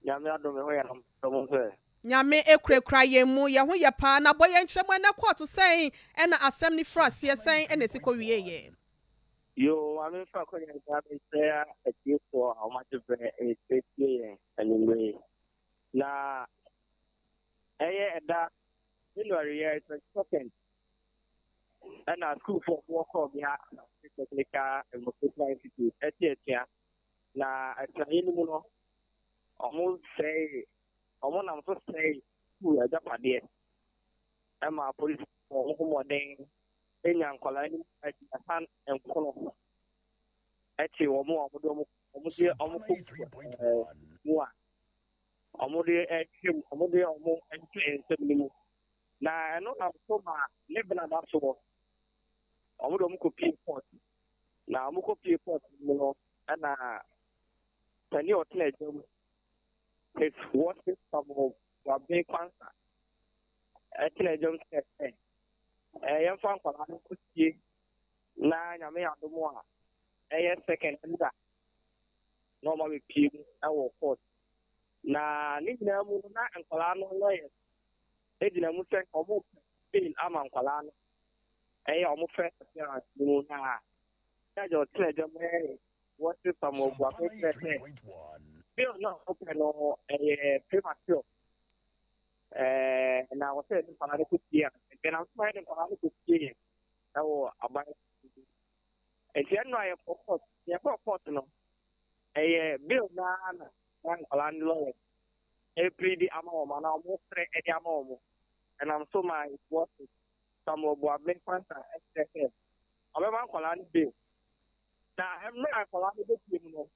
nyame adom ho yɛ nam sɛ nyame ekurakura yɛn mu yɛn ho yɛ paa na bɔ yɛn nkyerɛmu ɛnɛ kɔɔto sɛn ɛna asɛm ne fra aseɛ sɛn ɛna esi kɔwie yɛ yo ame fa kɔ yɛn ka me sɛ atiefoɔ a ɔmagye brɛ ɛtie yɛn anwummere na ɛyɛ ɛda January yɛ 22nd ɛna schoolfoɔ wɔkɔɔ bi ha technical vocational institute ɛte atua na atenaeɛ no mu no ɔmo nam so sɛe school agyapadeɛ ɛma polisi ɔmo homɔden ɛnya nkwadaa no agyinasan nkono ɛkye ɔmo a ɔmo kɔ mu a ɔmo de ɛtwam ɔmo de ɔmo ɛtwe nsɛm no mu na ɛno nam so ma ne bena da so ɔmo de ɔmo kɔpie port na ɔmo kɔpie port mu no ɛna tani ɔtena agya mu his worship of Wabe Kwanza. Ɛtena agya mu sɛ yɛmfa nkwadaa no kɔsie na nyame adom a ɛyɛ second nda na ɔma bɛpie mu ɛwɔ court na ne nyinaa mu na nkwadaa no lawyers ɛgyina mu sɛ ɔmo bail ama nkwadaa no ɛyɛ ɔmo first appearance mu na agya ɔtena agya mu worship of Wabe sɛ bill no open no premature. And I was saying for another 2 years. And then I'm smiling for another 2 years. Now about and January for court, no. A bill na one landlord. Every day I'm home and I'm most straight at the moment. And I'm so my what some of what been fantastic. I'm a man bill. Now I'm not calling the bill.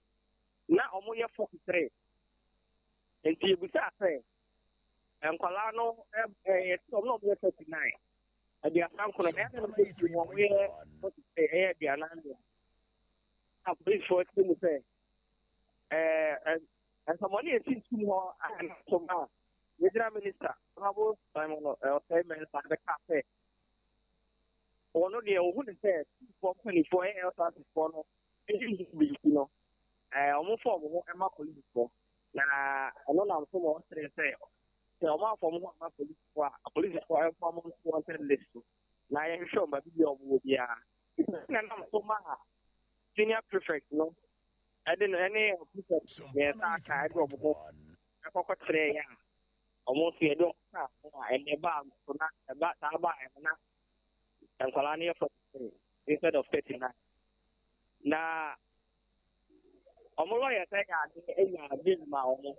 Now I'm only 43. And you will say, and Colano, it's not 39. And the uncle of every one way, what to say, the Ananda. I'm pleased for it to say. And some money is more and so much. With the minister, Bravo, Simon, or Simon, the cafe. Or no, the old says, 24 hours for no, you know. Almost for my police for. Now, I know I'm so much to say. So I'm out for my police for a police for a wanted list. Now I'm sure my video would be a so much senior prefect, no. I didn't any of yes, I drove a pocket tray. Almost a dog and a bag for not about and Colania for instead of 39. Now, I'm a lawyer saying I did my own.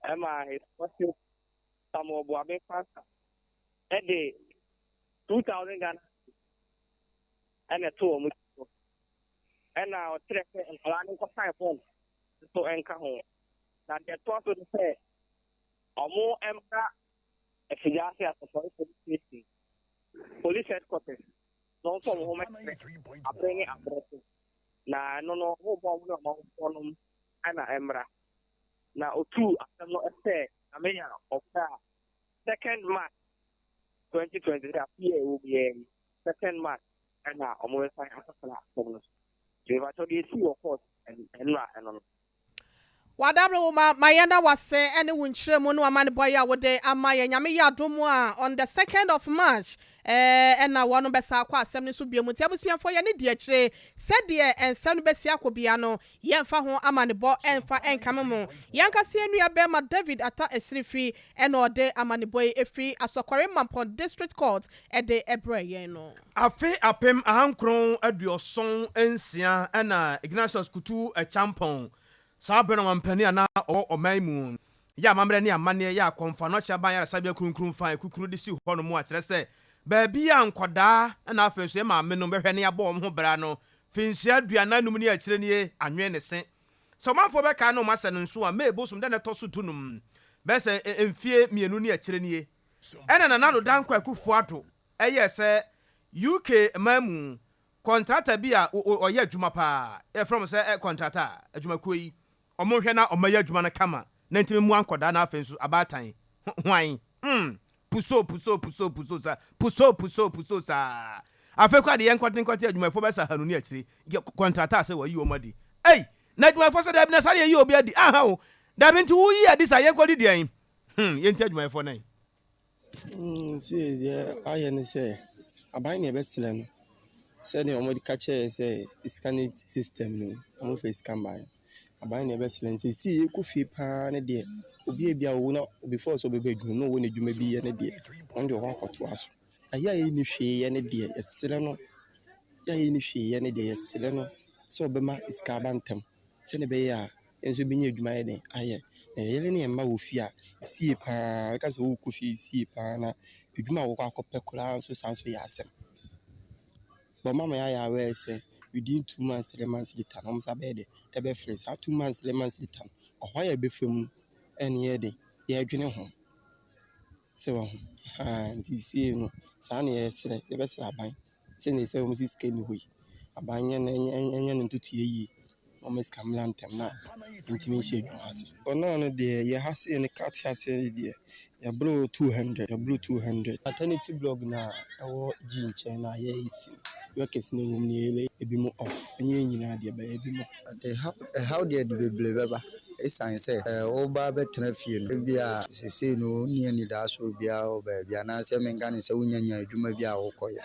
Am I watching some of what I faster? And the 2,000 and a 2 and now check and planning for 5 months to anchor home. Now, that's what we say. Or more empty if you are here for police headquarters. No from home, I bring it up. Now, no, who won't Anna Emra. Now, 2, I am not a say, I mean, of that. 2nd March 2020, will be a 2nd March, and now almost like a bonus. So, I told you, see, of course, and Wadabro Mayana was say any winchre munu amani boya wode amaya nyame ya domu on the 2nd of March and na wanu besa akwa asem ni so biemu ti abusuafo ye ne de akire said de ensem no besia akobia no yemfa ho amani bo enfa enkamemo yankase enua be ma David ata esrifi and ode amani boy efri asokware mampon district court e de ebreye no afe apem ahankron aduoson ensia na Ignatius Kutu a champon Sabena wampani ana o maimu ya mamre ni amane ya konfa no chaban ya sabia krunkrum fan kukuru de si ho no mu a kire se ba bia nkoda na afeso ma me no behwe ne abo ho bra no finsia aduana num ni akire ni anwe ne se so manfo be ka no mase no nso a mebosum de ne to so tunum be se emfie mienu ni akire ni ena na nado dan kwa kufu ato eye se UK mamu contractor bia oye adwuma pa e from se contractor adwuma koyi omo hwe na omaya adwuma na kama na ntimi mu ankoda na afenso abatan hwan puso sa afekwa de yenkote adwuma fo besa hanu ni akire contractor se wayi omadi na adwuma fo se da bi na sare yi obi adi aha o da bi nti wo yi adi sa yenkodi de yen yenti adwuma fo nan see yeah I ne say aban ne besele no say ne omodi ka che say scanning system no omo fe scan by aban ne besele say see ku fi pa ne de obi bia wo na before so be badwum no wo ne dwuma bi ye ne de on de ho akoto aso aya ye ni hwe ye ne de esele no ya ye ni hwe ye ne de esele no so be ma iska bantem se ne be ya enso bi nya dwuma ye ne aye yele ne ma wo fi a sie pa ka so wo ku fi sie pa na dwuma wo akopɛ kura so sanso ya asem but mama ya we say within 2 months 3 months later no msa be de e be fresh 2 months 3 months later o ya be fam ene ye de ye adwene ho se wo nti sie no sa na ye sere ye be sere aban se ne se wo msi scan ni hoi aban nye ne ntutu ye o mes kamlantem na ntimi she dwase ono no de ye hase ne cat hase de ya bro 200 maternity blog na ewo jinche na ye isi workers ne wom ne ele ebi mo off enye nyina de ba ebi mo de how de beble beba esan se o ba betena fie no bia sese no ni ani da so bia o ba bia na se menka ne se wunyanya adwuma bia wo koye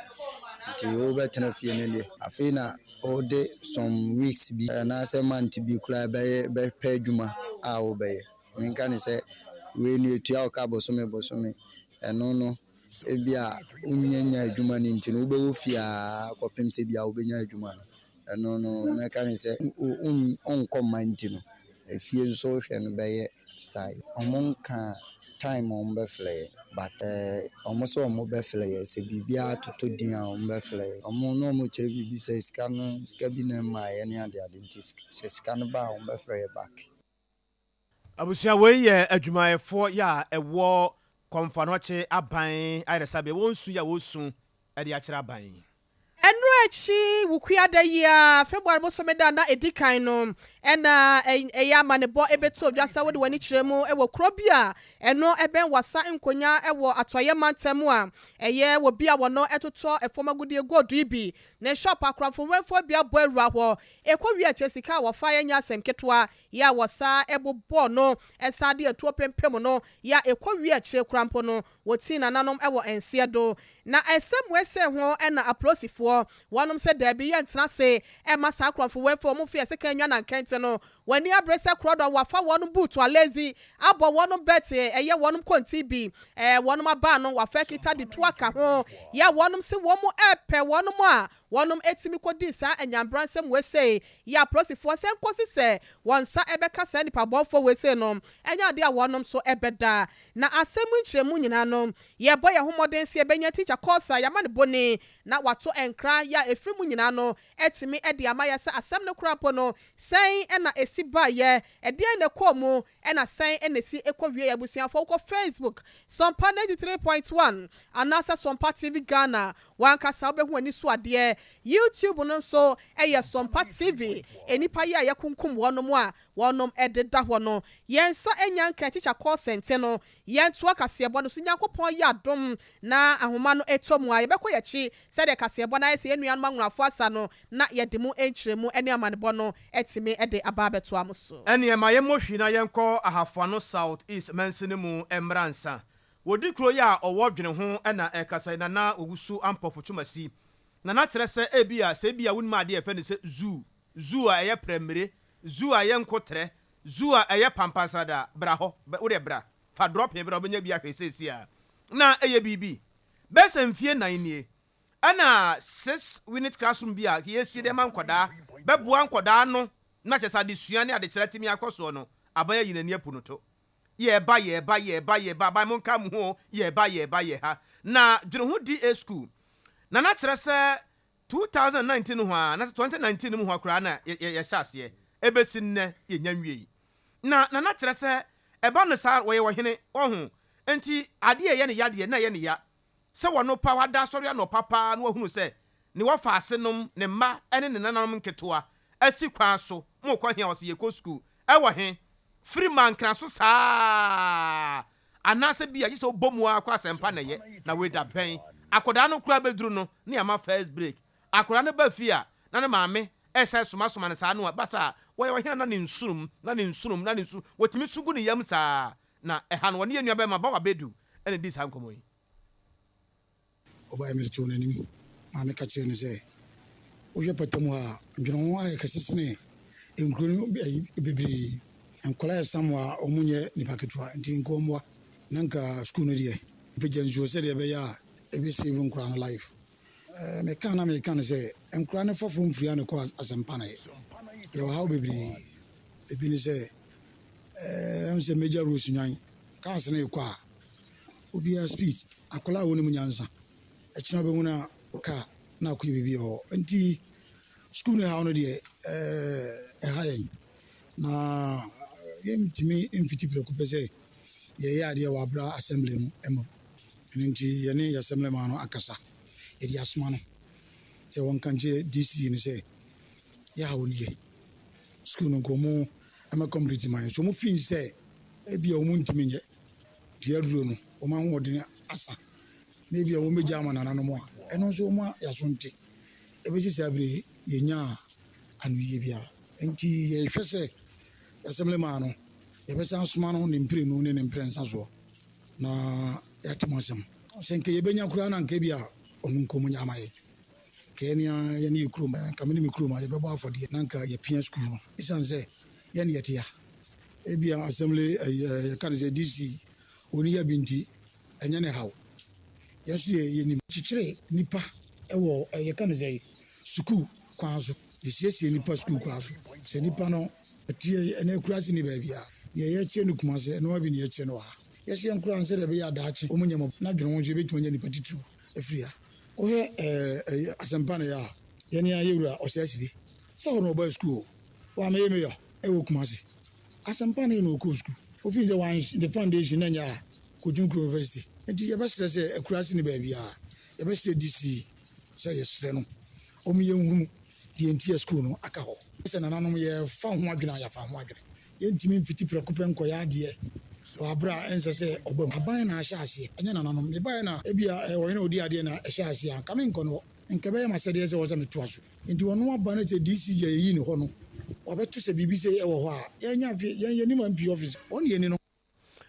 nti wobɛtena fie no deɛ afei na wode some weeks bi anaasɛ month bi koraa bɛpɛ adwuma a wobɛyɛ menka ne sɛ wei no ɛtua wo ka bosome ɛno no ebi a wonyanya adwuma no nti no wobɛwɔ fie a kɔpem sɛ bia wobɛnya adwuma no ɛno no mɛka ne sɛ wonkɔ mma nti no efie nso wohwɛ no bɛyɛ style ɔmo nka time ɔmo bɛfrɛ but ɔmo sɛ ɔmo bɛfrɛ sɛ biribiara totɔ din a ɔmo bɛfrɛ ɔmo na ɔmo kyerɛ biribi sɛ sika bi na mmaeɛ ne ade nti sɛ sika no ba a ɔmo bɛfrɛ back. Abusua wei yɛ adwumayɛfoɔ yɛ a ɛwɔ kɔmfanɔkye aban ayɛrɛsabea wɔnsu yɛ wɔsu ɛde akyerɛ aban. Ɛno akyi wukua da yi a February bosome da na edikan no ɛna ɛyɛ amanebɔ ɛbɛto odwasa wode wani kyerɛ mu ɛwɔ kuro bi a ɛno ɛbɛn wasa nkonya ɛwɔ atɔyɛ mantam a ɛyɛ wɔ bi a wɔno ɛtotɔ ɛfɔm agudie gold yi bi na shop akorafo wɛmfo bi abɔ awura hɔ ɛkɔ wi akyɛ sika a wɔfa yɛnya asɛm ketewa yɛ a wɔsa ɛbobɔ no ɛsa de atuo pempem no yɛ ɛkɔ wi akyɛ kurampo no wɔti nananom ɛwɔ ɛnseɛ do na ɛsɛm wɛsɛ ho ɛna apolisifoɔ wɔnom sɛ dabi yɛ ntena se ɛma saa akorafo wɛmfo ɔmo fi ɛsɛ nwa na nkɛnte no wani abrɛsɛ korɔdɔ wafa wɔnom buutu alezi abɔ wɔnom bɛte ɛyɛ wɔnom konti bi wɔnom aba no wafa kita de to aka ho yɛ wɔnom se wɔn ɛpɛ wɔnom a wɔnom etimi kɔdi saa ɛnyambransɛm wɛsɛ yɛ apolisifoɔ sɛ nkosi sɛ wɔn nsa ɛbɛka saa nipa bɔfo wɛsɛ no ɛnya ade a wɔnom so ɛbɛda na asɛm nkyerɛmu nyinaa no yɛbɔ yɛ homɔden se ɛbɛnya teacher kɔsa yɛma ne bone na wato ɛnkra yɛ efiri mu nyinaa no ɛtimi ɛde ama yɛ sɛ asɛm no kora po no sɛn ɛna esi ba yɛ ɛdeɛ na kɔ mu ɛna sɛn ɛna esi ekɔ wie abusuafo kɔ Facebook Sompa 93.1 anasa Sompa TV Ghana wankasa wobɛhu ani so adeɛ YouTube no nso ɛyɛ Sompa TV enipa yi a yɛkunkum wɔnom a wɔnom ɛdeda hɔ no yɛnsa enya nka teacher call center no yɛntoa kaseɛbɔ no so nyankopɔn yɛ adom na ahoma no ɛtɔ mu a yɛbɛkɔ yɛkyi sɛdeɛ kaseɛbɔ no ayɛ sɛ yɛnnuanom anwurafo asa no na yɛde mu nkyerɛmu ɛne amanebɔ no ɛtumi ɛde aba abɛtoa mu so ɛne ɛma yɛmmɔ hwi na yɛnkɔ ahafoano South East mansini mu ɛmmra nsa wodi kuro yɛ a ɔwɔ dwene ho ɛna ɛkasa na owusu ampɔfo twumasi na kyerɛ sɛ ebia sɛ ebia wonum ade ɛfɛ ne sɛ zoo a ɛyɛ prɛmire zoo a ɛyɛ nkotrɛ zoo a ɛyɛ pampansada bra hɔ wode bra fa drop bra obenya bi ahwɛ sɛsi a na ɛyɛ bibi bɛsɛ mfie nan nie ɛna 6 unit classroom bi a yɛsi de ma nkɔdaa bɛboa nkɔdaa no na kyɛ sɛ ade sua ne ade kyerɛ timi akɔsoɔ no abaya yinani apunoto yɛba ba mo nka mo ho yɛba ha na dwene ho DA school na kyerɛ sɛ 2019 ho a na 2019 mu ho akora na yɛhyɛ aseɛ ebesi nnɛ yɛnya nwie na kyerɛ sɛ ɛba no saa wɔyɛ wɔhene ɔho enti adeɛ yɛ ne yadeɛ na yɛ ne ya sɛ wɔno pa wada asɔre no papa na wahunu sɛ ne wɔfa asenom ne mma ɛne ne nananom nketewa asi kwan so mo kɔ hia ɔsɛ yɛkɔ school ɛwɔ he free man kra so saa anase bi agye sɛ wobɔ mu akɔ asɛmpa na yɛ na weda bɛn akodaa no kura bɛduru no ne ama first break akodaa no ba fi a na ne maame ɛsɛ soma ne saa no basa wɔyɛ wɔhena na ne nsurum wɔtumi sugu ne yam saa na ɛha no wɔne yɛ nua bɛma ba wabedu ɛne di saa nkɔmmɔ yi ɔbaa mmerɛ kyɛw n'anim maame ka kyerɛ no sɛ wohwɛ patamu a ndwene ho ayɛ kɛse sene nkuro no bebree nkɔla yɛ sam a ɔmo nyɛ nipa ketewa nti nkɔmmoa na nka skul no deɛ pagya nsuo sɛdeɛ ɛbɛyɛ a ɛbɛsave nkora no life meka no sɛ nkora no fafo mfiria no kɔ asɛmpa no yɛwɔ haw bebree ebi ne sɛ ɛm sɛ mɛgya rose nwan cars no ɛkɔ a obiara speed akɔla a wɔnom nyansa ɛkyena bɛhu no a car na akɔyɛ biribi hɔ nti skul no haw no deɛ ɛha yɛn na yɛntumi mfiti prɛko pɛ sɛ yɛyɛ adeɛ wɔ abra assembly no ɛma nti yɛne yɛ assembly ma no akasa yɛde asoma no sɛ wɔnka nkyerɛ DC no sɛ yɛha wo no yɛ skul no nkɔmu ɛma complete ma yɛ so mo fin sɛ ebia wɔn ntumi nyɛ deɛ aduro no wɔn ahoɔden asa na ebia wɔn bɛgya ama nananom a ɛno nso wɔn yɛaso nte ebɛsi sɛ abere yɛnya anoyie biara nti yɛhwɛ sɛ assembly ma no yɛbɛsa asoma no ne mpire no ne ne mpire nsa soɔ na yɛatem asɛm sɛ nka yɛbɛnya koraa na nka bi a ɔno nkɔmu nya ama yɛ Kenya yɛne yɛ kurom kame ne me kurom a yɛbɛbɔ afɔdeɛ na nka yɛpia skul no ɛsiane sɛ yɛne yɛtea ebia assembly yɛka ne sɛ dc ɔni yɛ bi nti ɛnyɛ ne haw yɛnso yɛnim kyekyere nipa ɛwɔ yɛka ne sɛ sukuu kwan so yɛsiesie nipa sukuu kwan so sɛ nipa no ɛtie ɛna akurase ne baabi a deɛ yɛkyerɛ no kuma sɛ ɛna wabi ne yɛkyerɛ no wɔ ha yɛhyɛ nkora nsɛ dɛ ɛbɛyɛ adaakye ɔmu nyɛmɔ na dwene ho nso yɛbɛtumi anya nipa titiriw afiri ha wohwɛ asɛmpa no yɛ a yɛne a yɛwura ɔsɛasi bi sɛ hɔ no ɔbaa sukuu wama yɛ meyɔ ɛwɔ kuma se asɛmpa no yɛ no ɔkɔɔ sukuu ofii sɛ the foundation na nyɛ a kɔdwum kuro university nti yɛbɛserɛ sɛ akurase ne baabi a yɛbɛserɛ dc sɛ yɛserɛ no ɔmu yɛnhunu deɛ nti yɛ sukuu no aka hɔ sɛ nananom yɛfa ho adwene a yɛfa ho adwene yɛntumi mfiti prɛko pɛ nkɔyɛ adeɛ wɔabrɛ a ɛnsɛ sɛ ɔbam aban na ahyɛ aseɛ ɛnyɛ nananom mebaɛ na ebia ɔyɛ na ɔdi adeɛ na ɛhyɛ aseɛ a nka menkɔ no hɔ nka bɛyɛ masɛdeɛ sɛ wɔ sɛ metoa so nti ɔno aba no sɛ dc gya yɛyi ne hɔ no wɔbɛto sɛ biribi sɛ ɛwɔ hɔ a yɛnim mp office ɔne yɛni no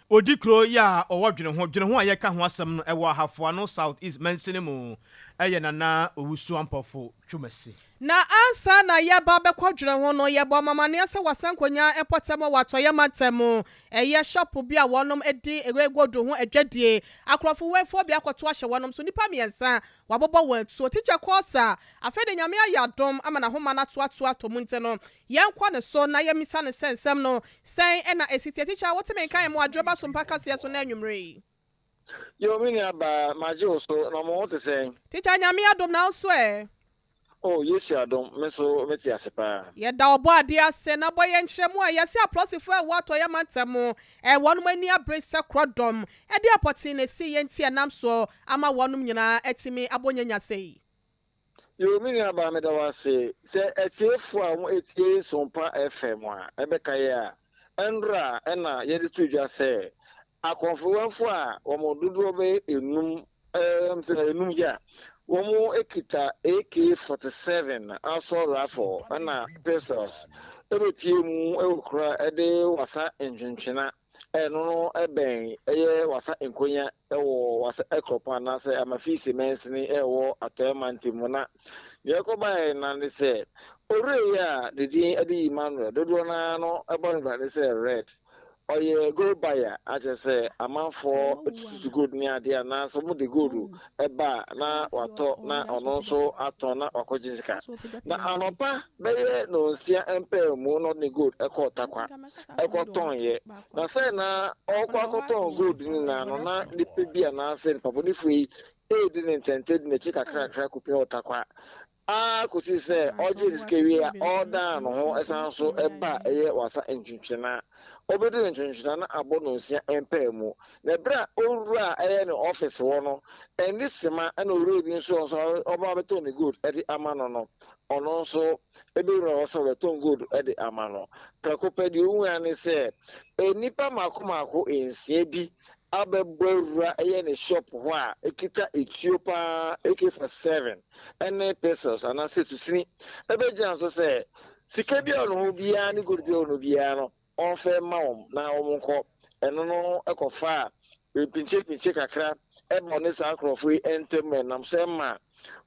odi kuro ya ɔwɔ dwene ho a yɛka ho asɛm no ɛwɔ ahafoano south east mansini mu ɛyɛ nana owusu ampɔfo twumasi na ansa na yɛba bɛkɔ dwene ho no yɛbɔ mamaneɛ sɛ wasankonya ɛpɔtɛm watɔyɛ matɛm ɛyɛ shop bi a wɔnom di egodo ho adwadie akorɔfo wɛfo bi akɔto ahyɛ wɔnom so nipa mmiɛnsa wabɔbɔ wɔn atuo tikya kɔɔsa afei de nyame ayɛ adom ama na homa no atoatoa atɔ mu nti no yɛnkɔ ne so na yɛmisa ne sɛnsɛm no sɛn ɛna ɛsitie tikya woteme nka yɛ mu adwoba so mpa kaseɛ so na anwummere Yo, mini aba majo so na mo te say. Tikya nyame adom na so Oh, yes, I don't. Me so me ti asepa. Ye da obo ade ase na boye nkyeremu a yesi aplosifo e wato ye matamo wonum ani abrese krodom e de apoti na si ye ntia nam so ama wonum nyina etimi abonyanya sei. Yo mini aba me da wase se etiefo a mo etie Sompa FM a ebeka ye a endra na ye de tudwa se akonfowafo a wo mo dodo be enum enum ya Womo ekita AK-47 aso rifle na pistols ebetie mu ewukura ede wasa enjunchina no eben eye wasa enkonya ewo wasa ekropa na se amafisi mensini ewo atamantimu na yekoba na ne se ore ya dedi ade Emmanuel dodo na no ebon ba ne se red oye go buyer aje say amanfo to good ni ade na so mo de good eba na wato na ono so ato na okojisika na anopa beye no nsia empe mu no ne good ekotakwa ekoton ye na say na okwakoton good ni na no na dipe bia na say papa ni fui e di intended ne chika krakra kupe otakwa kosi say oje diskewi a order no ho esan so eba eye wasa entwintwena obedu ntwintwena na abono nsia empa mu na bra owura eye ne office wo no eni sima na owura bi nso oba beto ne good edi amano no ono nso ebewura wo so beto good edi amano prakopedi owu ani se enipa makomako ensia bi abebwura eye ne shop ho a ekita Ethiopia AK-47 ene pesos anase to sini ebejan so se sika bi ono ho bia ne good bi ono bia no onfe maom na omunko eno no ekofa pinche kakra ebo ne sa akrofo entem nam se ma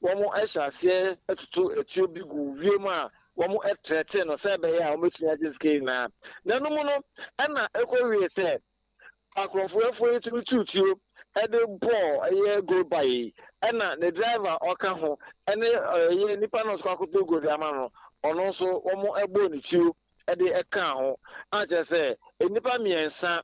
womo ehyaase etutu Ethiopia gu wiem a womo etrete no se be ya ometumi agiske na no mu no na ekowie se akrofo efo etumi tutio ede ball eye go by na the driver oka ho ene ye nipa no so akoto go di ama no ono so womo egbo ni tio ede eka ho aje se enipa miensa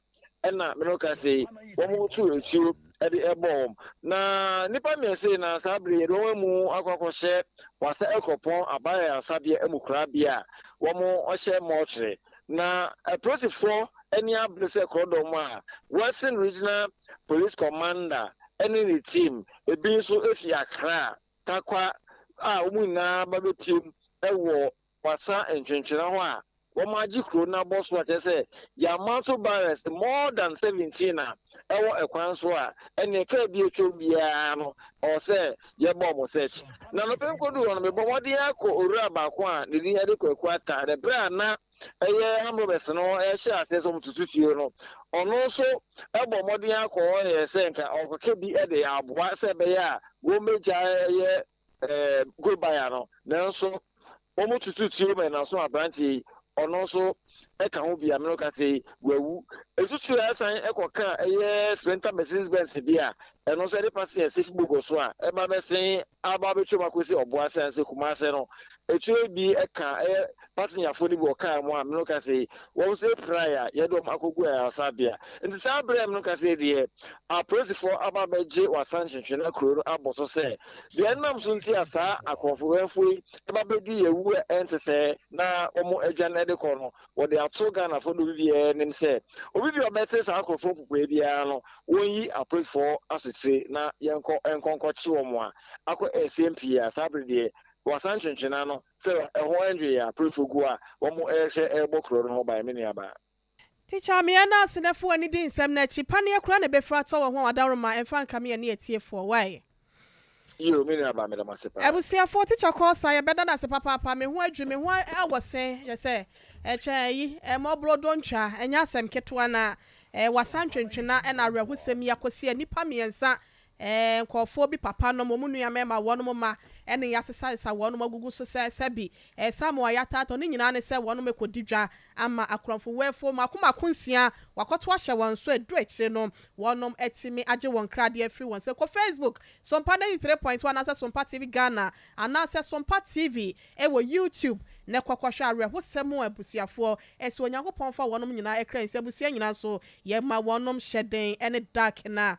na me no ka se womo tu etio ede ebom na nipa miense na sabre do mu akokoshe wasa ekopon abaya asabia emukra bia womo ohye motre na prosifo any ablese kodom a Western Regional Police Commander any the team e bin so efi Accra takwa a umu na babetim ewo wasa entwenchena ho a womaji kro na boss what say ya mountain barrels more than 17 a ewo ekwan so a ene ka bi etwo bia no o say ye bomb search na no pen kodu on me bomodi akọ owura baako a ne din ade kwakwata de bra na eye hamobes no ehye ase so mtututuo no ono so ebomodi akọ ye se nka okoke bi ede aboa se be ya wo meja ye go by ano nanso omo tutu tiri me na so abranti ono so e ka ho bia me no ka say wawu etutu asan e koka eye sprinter Mercedes Benz bia eno so de pass e safe book so a e ba be sen aba be twoma kwesi obo asan se kuma se no etu bi e ka e passenger fo ni bi o ka mo a me no ka say wo say prior ye do makogu e asabia nti sa bre me no ka say de a police for aba be je wasan hwehwe na kuro aboso se de nam so nti asa akofo wenfo e ba be di yewu ente se na omo adwane de ko no wo de ato Ghana for do bi e nim se obi bi obete sa akofo pupue bia no wonyi a police for asese na yenko enkonko chi wo mo a akọ SMP a sabre de wasan hwehwe no se eho enwe ya police gu a wo mo ehwe ebokro no ba me ne aba. Teacher me na senefo ani di nsem na chi pane akura na befra to wo ho adaroma emfa nka me ne etiefo why Yo me ne aba me da masepa abusuafo teacher call say beda na se papa me ho adwu me ho awose ye se eche yi mo brodo ntwa enya asem ketwa na wasan twentwena na rehusem yakosi nipa miensa nkofo bi papa no mo nua mema wono ma ene yasesa wono magugu so sebi samuel yatato ne nyina ne se wono mekodidwa ama akronfo wefo makoma konsia wakoto ahye won so edu akire no wono etimi age won krade afri won se ko Facebook Sompa 93.1 asa Sompa TV Ghana anasa Sompa TV ewo YouTube ne kwakwahwa arehosem abusuafo esi onyankopon fa wono nyina ekran se abusua nyina so ye ma wono hyeden ene dark na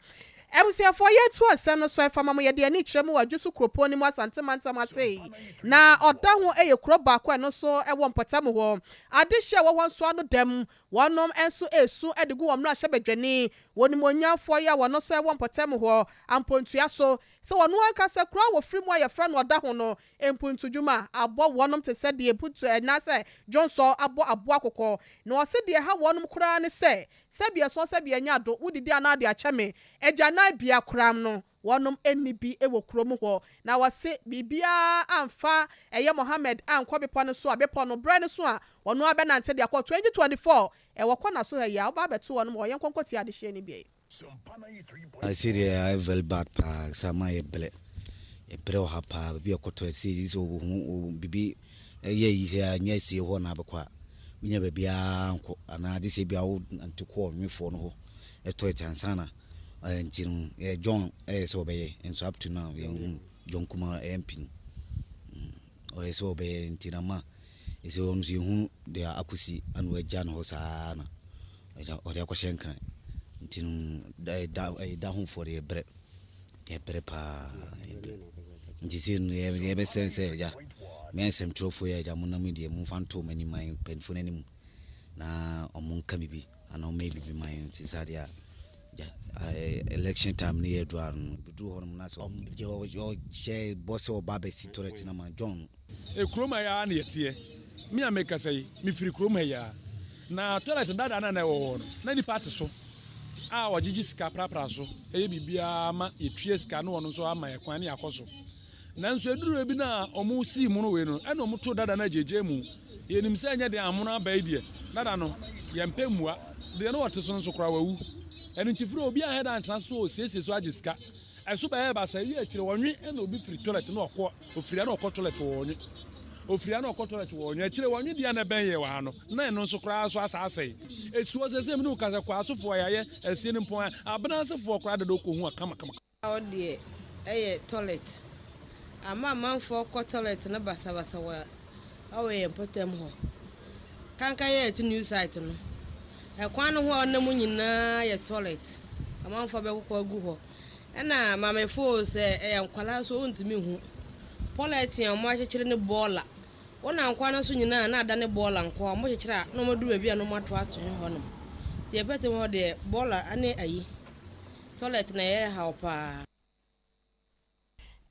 ebusuafo ye tu asem no so efama mo ye de ani kyerem wadwusu kropo ni mo asante mantama sei na oda ho eye kro ba kwa no so ewo mpotam ho adehye wo won so ano dem wonom enso esu edigu wo mra hye badwani woni monyafo ya wono so ewo mpotam ho ampontua so se wono ankasa kro wo firi mo ye fra no oda ho no empontudwuma abo wonom te se de eputu na se Johnson abo akokọ na o se de ha wonom kura ne se sebia so sebia nya do wudidi anade acheme eja na bia kram no wonom enibi ewo krom ho na wase bibia amfa eye Mohammed ankọ bepo no so abepo no bre no so a wono abenante de akọ 2024 wokọ na so ya oba beto wonom wo yenkonkoti adehye ni bia I see the very bad pa sama yeble ebre ha pa bia koto si so bibi ye yi anya si ho na bekwa minya bia anko ana de se bia wo antiko nwefo no ho eto etansana ntin John so be enso up to now John Kuma MP o so be ntina ma ese won so hu de akusi anu agya no sa na o de akwhyenkan ntin da hu for e bre pa ntin ye be sense ja me ensem trofo ya ja munam de mu fanto mani man penfo nanim na omun kamibi ana o maybe be man ntin sadia election time ni edwan do honum na so je share boss o baba sitoreti na man John kroma ya na yetie me ameka sai me firi kroma ya na toilet dada na na wo no na ni party so a wajiji sika prapra so eye bibia ma etue sika no wono so ama ekwan ne akoso nanso eduru ebi na omu si mu no we no ena omu to dada na jeje mu yenim se anya de amono abai die dada no yempe mua de no wote so nso kra wawu enu ntifiri obi a head and transfer siesie so agiska eso ba ba sa wi akire wonwe ena obi firi toilet na okọ ofiri na okọ toilet wonwe ofiri na okọ toilet wonwe akire wonwe dia na ben ye wa no na enu nso kra so asase esuo sese mi no kasa kwa asofo ya ye esie ni mpon abena asofo kra de do ko hu kama o de eye toilet ama manfo okọ toilet na basa wa awe potem ho kanka ye ti new site no ekwan ho na mu nyina ye toilet amanfo be kokọ agu ho na mamefo se enkwala so ntimi hu toilet ya mo akyekere ne bola wona nkwana so nyina na ada ne bola nkwa mo kyekere na mo du bia no mo ato ho no tie bete mo de bola ane ayi toilet na ye ha opa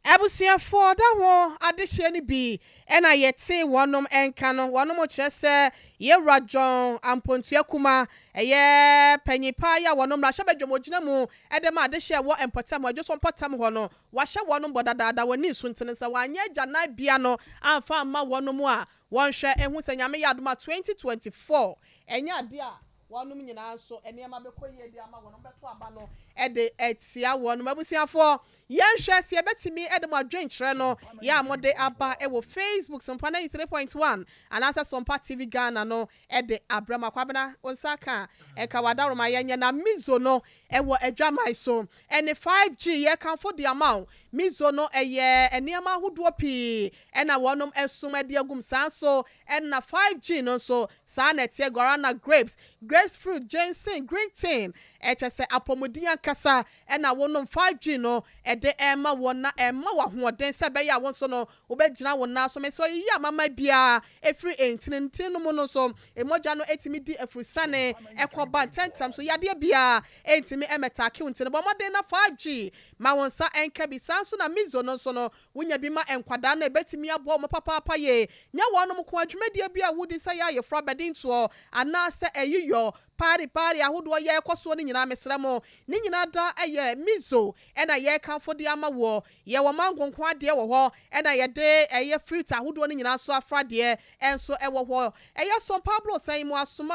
ebusuafo da ho adehye ni bi ena yete wonom enka no wonom kyerese ye rajon ampontua kuma eye panyipa ya wonom la hyebadwomogina mu edema adehye wo empotam adwoso mpotam ho no wahye wonom bodadada woni suntene se wanye agya na bia no amfa amma wonom a wonhwe ehu se nyame yadoma 2024 enya ade a wonom nyina so enema bekoye de ama wonom beto aba no ɛde ɛtia wɔn mabusiafo yɛnhwɛ sɛ yɛbɛtumi ɛde mo adwenkyerɛ no yɛ a mode aba ɛwɔ Facebook Sompa 93.1 anaasɛ Sompa TV Ghana no ɛde abrama kwabena onsaka ɛka wadaroma yɛnyɛ na mizo no ɛwɔ adwamai so ɛne 5G yɛkamfo de ama mizo no ɛyɛ nneɛma ahodoɔ pii ɛna wɔnom ɛsum ɛde agum saa so ɛna 5G no so saa na ɛteɛ guarana grapes fruit ginseng green tea ɛkyɛ sɛ apɔmuden ankasa ɛna wɔnom 5G no ɛde ɛma wɔn na ɛma wɔhoɔden sɛ bɛyɛ a wɔn so no wobɛgyina wɔn na so mɛ so yi amama bia efiri entinen no mu no so emogya no etimi di efurusane ɛkɔba ntɛntɛm so yadeɛ bia entimi ɛmɛtake ntene bɔ mɔden na 5G ma wɔn sa ɛnka bi san so na mizo no so no wonya bi ma ɛnkwada na ebetimi aboɔ mo papaapa ye nya wɔnom ko adwumadie bia wodi sɛ yɛ ayɛfra bɛdintoɔ anaasɛ ɛyiyɔ party ahodoɔ yɛ kɔsoɔ ne nyinaa mesrɛ mo ne nyinaa da ɛyɛ mizo ɛna yɛ kanfo de ama wɔ yɛ wɔ mango nko adeɛ wɔ hɔ ɛna yɛde ɛyɛ fruit ahodoɔ ne nyinaa so afra deɛ ɛnso ɛwɔ hɔ ɛyɛ Som Pablo san mu asoma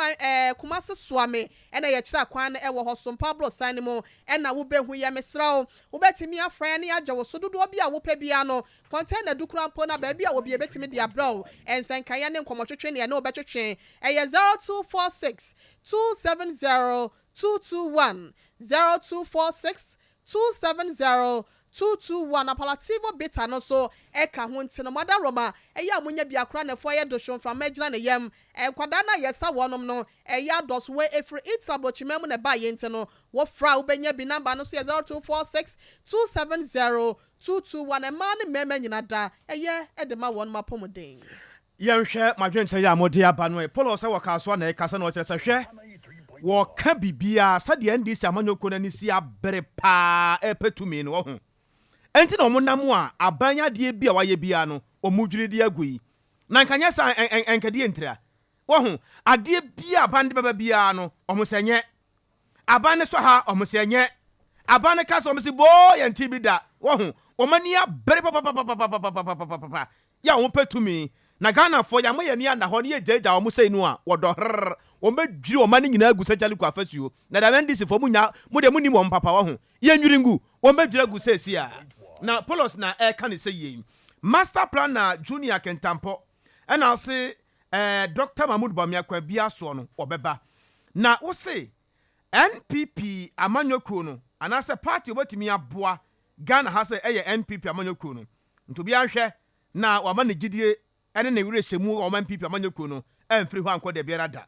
kumase soame ɛna yɛkyerɛ kwan ɛwɔ hɔ Som Pablo san mu ɛna wobɛhu yɛ mesrɛ wo wobɛtumi afra ne agye wo so dodoɔ bi a wopɛ bia no container dukura mpo na baabi a obi ebetimi de abrɛw ɛnsɛnkaya ne nkɔmɔtwetwe ne ɛna obɛtwetwe ɛyɛ 0246 270 221 0246 270 221 apalativo beta no so eka ho ntino mada roma eya amunya biakra ne fo ye doshon from magina ne yam enkwada na yesa wonom no eya dos we efri itrablochimem ne ba ye ntino wo fra wo benya bi number no so 0246 270 221 e ma ne mema nyina da eye edema won mapomden yɛnhwɛ madwenkyɛ yɛ a mode aba no polo sɛ wɔka so na ɛka na ɔkyerɛ sɛ hwɛ wɔka bibia sɛdeɛ ndc amanyɔko no ani si abere paa ɛpɛtumi no wɔ ho ɛnti na ɔmo nam a abanyadeɛ bi a wayɛ bia no ɔmo dwiridi agu yi na nkanyɛ sa ɛnkadeɛ ntira wɔ ho adeɛ bia aban de bɛba bia no ɔmo sɛ nyɛ aban ne so ha ɔmo sɛ nyɛ aban ne ka sɛ ɔmo si boo yɛnti bi da wɔ ho ɔmani abere papapapapapapapapapa yɛ ɔmo pɛtumi na Ghana for ya moye ni anda ho ne jeja o mo sei no a wodo hrr o madwiri o ma ne nyina agu sajali kwa fasuo na da ndisi fo munya mo de munim o papa wo ho ye nwiri ngu o madwiri agu sesi a na polos na e ka ne sei master planner junior kentampo e na se Dr. Mahmoud Bamia kwa bia so no obeba na wo se NPP amanyɔkuo no anase party obetimi aboa Ghana ha se eye NPP amanyɔkuo no ntobi anhwɛ na wama ne gidie ene ne wure hyemu o man pipi amanyɔkuo no emfiri ho ankɔ de biara da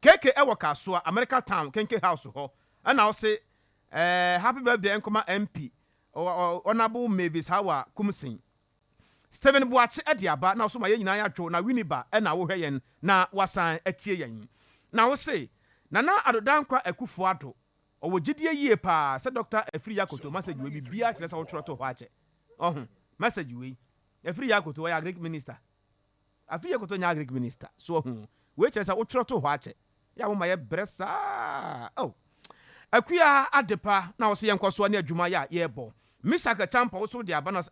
keke ewo kasoa America Town kenke house ho ana wo se happy birthday enkoma MP honorable Mavis Hawa Kumsin Stephen Boache ade aba na so ma ye nyina ya dwo na Winiba na wo hwɛ yen na wasan atie yen na wo se nana adodankwa akufo ado owo gidie yie pa se Dr. Afiri Yakoto message we bibia kyerɛ sɛ wo twerɛ to ho akyɛ message we Afiri Yakoto wa agric minister Afiri Yakoto nya agric minister so we kyerɛ sɛ wo twerɛ to ho akyɛ ya wo ma ye bresa akuya adepa na wo se yenkoso na adwuma ya ye bɔ Mishaka Champa wo so de abanos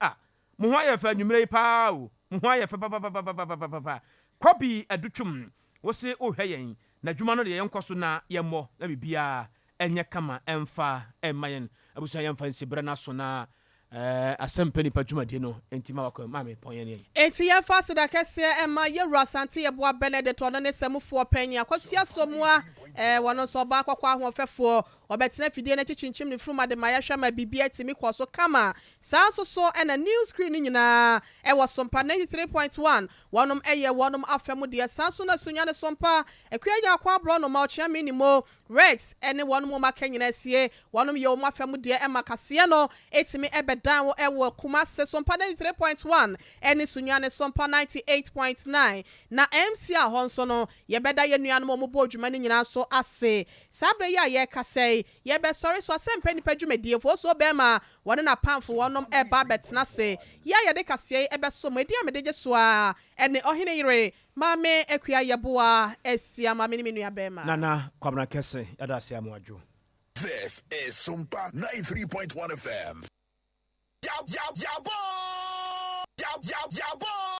mo ho ayɛ fa nwumere pa o mo ho ayɛ fa pa kobi adutwum wo se o hwɛ yɛn na dwuma no de yenkoso na yɛmmɔ na bibia enye kama emfa emayen abusa yɛmfa nsibere na so na asempeni pa dwumade no entima wakɔ mame pɔnyɛ ne enti yɛ fa seda kɛse ɛma yɛwura sante yɛboa Benedict ɔno ne sɛmufoɔ panyi akɔsua somoa wɔno so ɔba akɔkɔ ahoɔfɛfoɔ ɔbɛtena fidie na chinchinchim ne fruma de ma yɛhwɛ ma bibia timi kɔ so kama saa so so ɛna new screen ni nyinaa ɛwɔ Sompa 93.1 wɔnom ɛyɛ wɔnom afɛmu deɛ saa so na sunya ne Sompa akuya nya akɔ abro no ma ɔkyea me ni mo Rex ɛne wɔnom ma ka nyina sie wɔnom yɛ wɔn afɛmu deɛ ɛma kaseɛ no etimi ɛbɛdan wɔ ɛwɔ Kumase Sompa 93.1 ɛne sunya ne Sompa 98.9 na MC a hɔ nso no yɛbɛda yɛ nuanom ɔmo bɔ dwuma ne nyinaa so ase sabre ya yɛ kasɛ yɛbɛ sɔre so asɛmpa nipa dwumadie fo so bɛma wɔne na pamfo wɔnom ɛba bɛtena se ya yɛde kaseɛ ɛbɛso mo edi amede gye so a ɛne ɔhene yere mame akuya yɛboa asia mame ne me nua bɛma nana kwabna kɛse yɛda asia mo adwo. This is Sompa 93.1 FM. Yab, yab, yab, yab, yab, yab.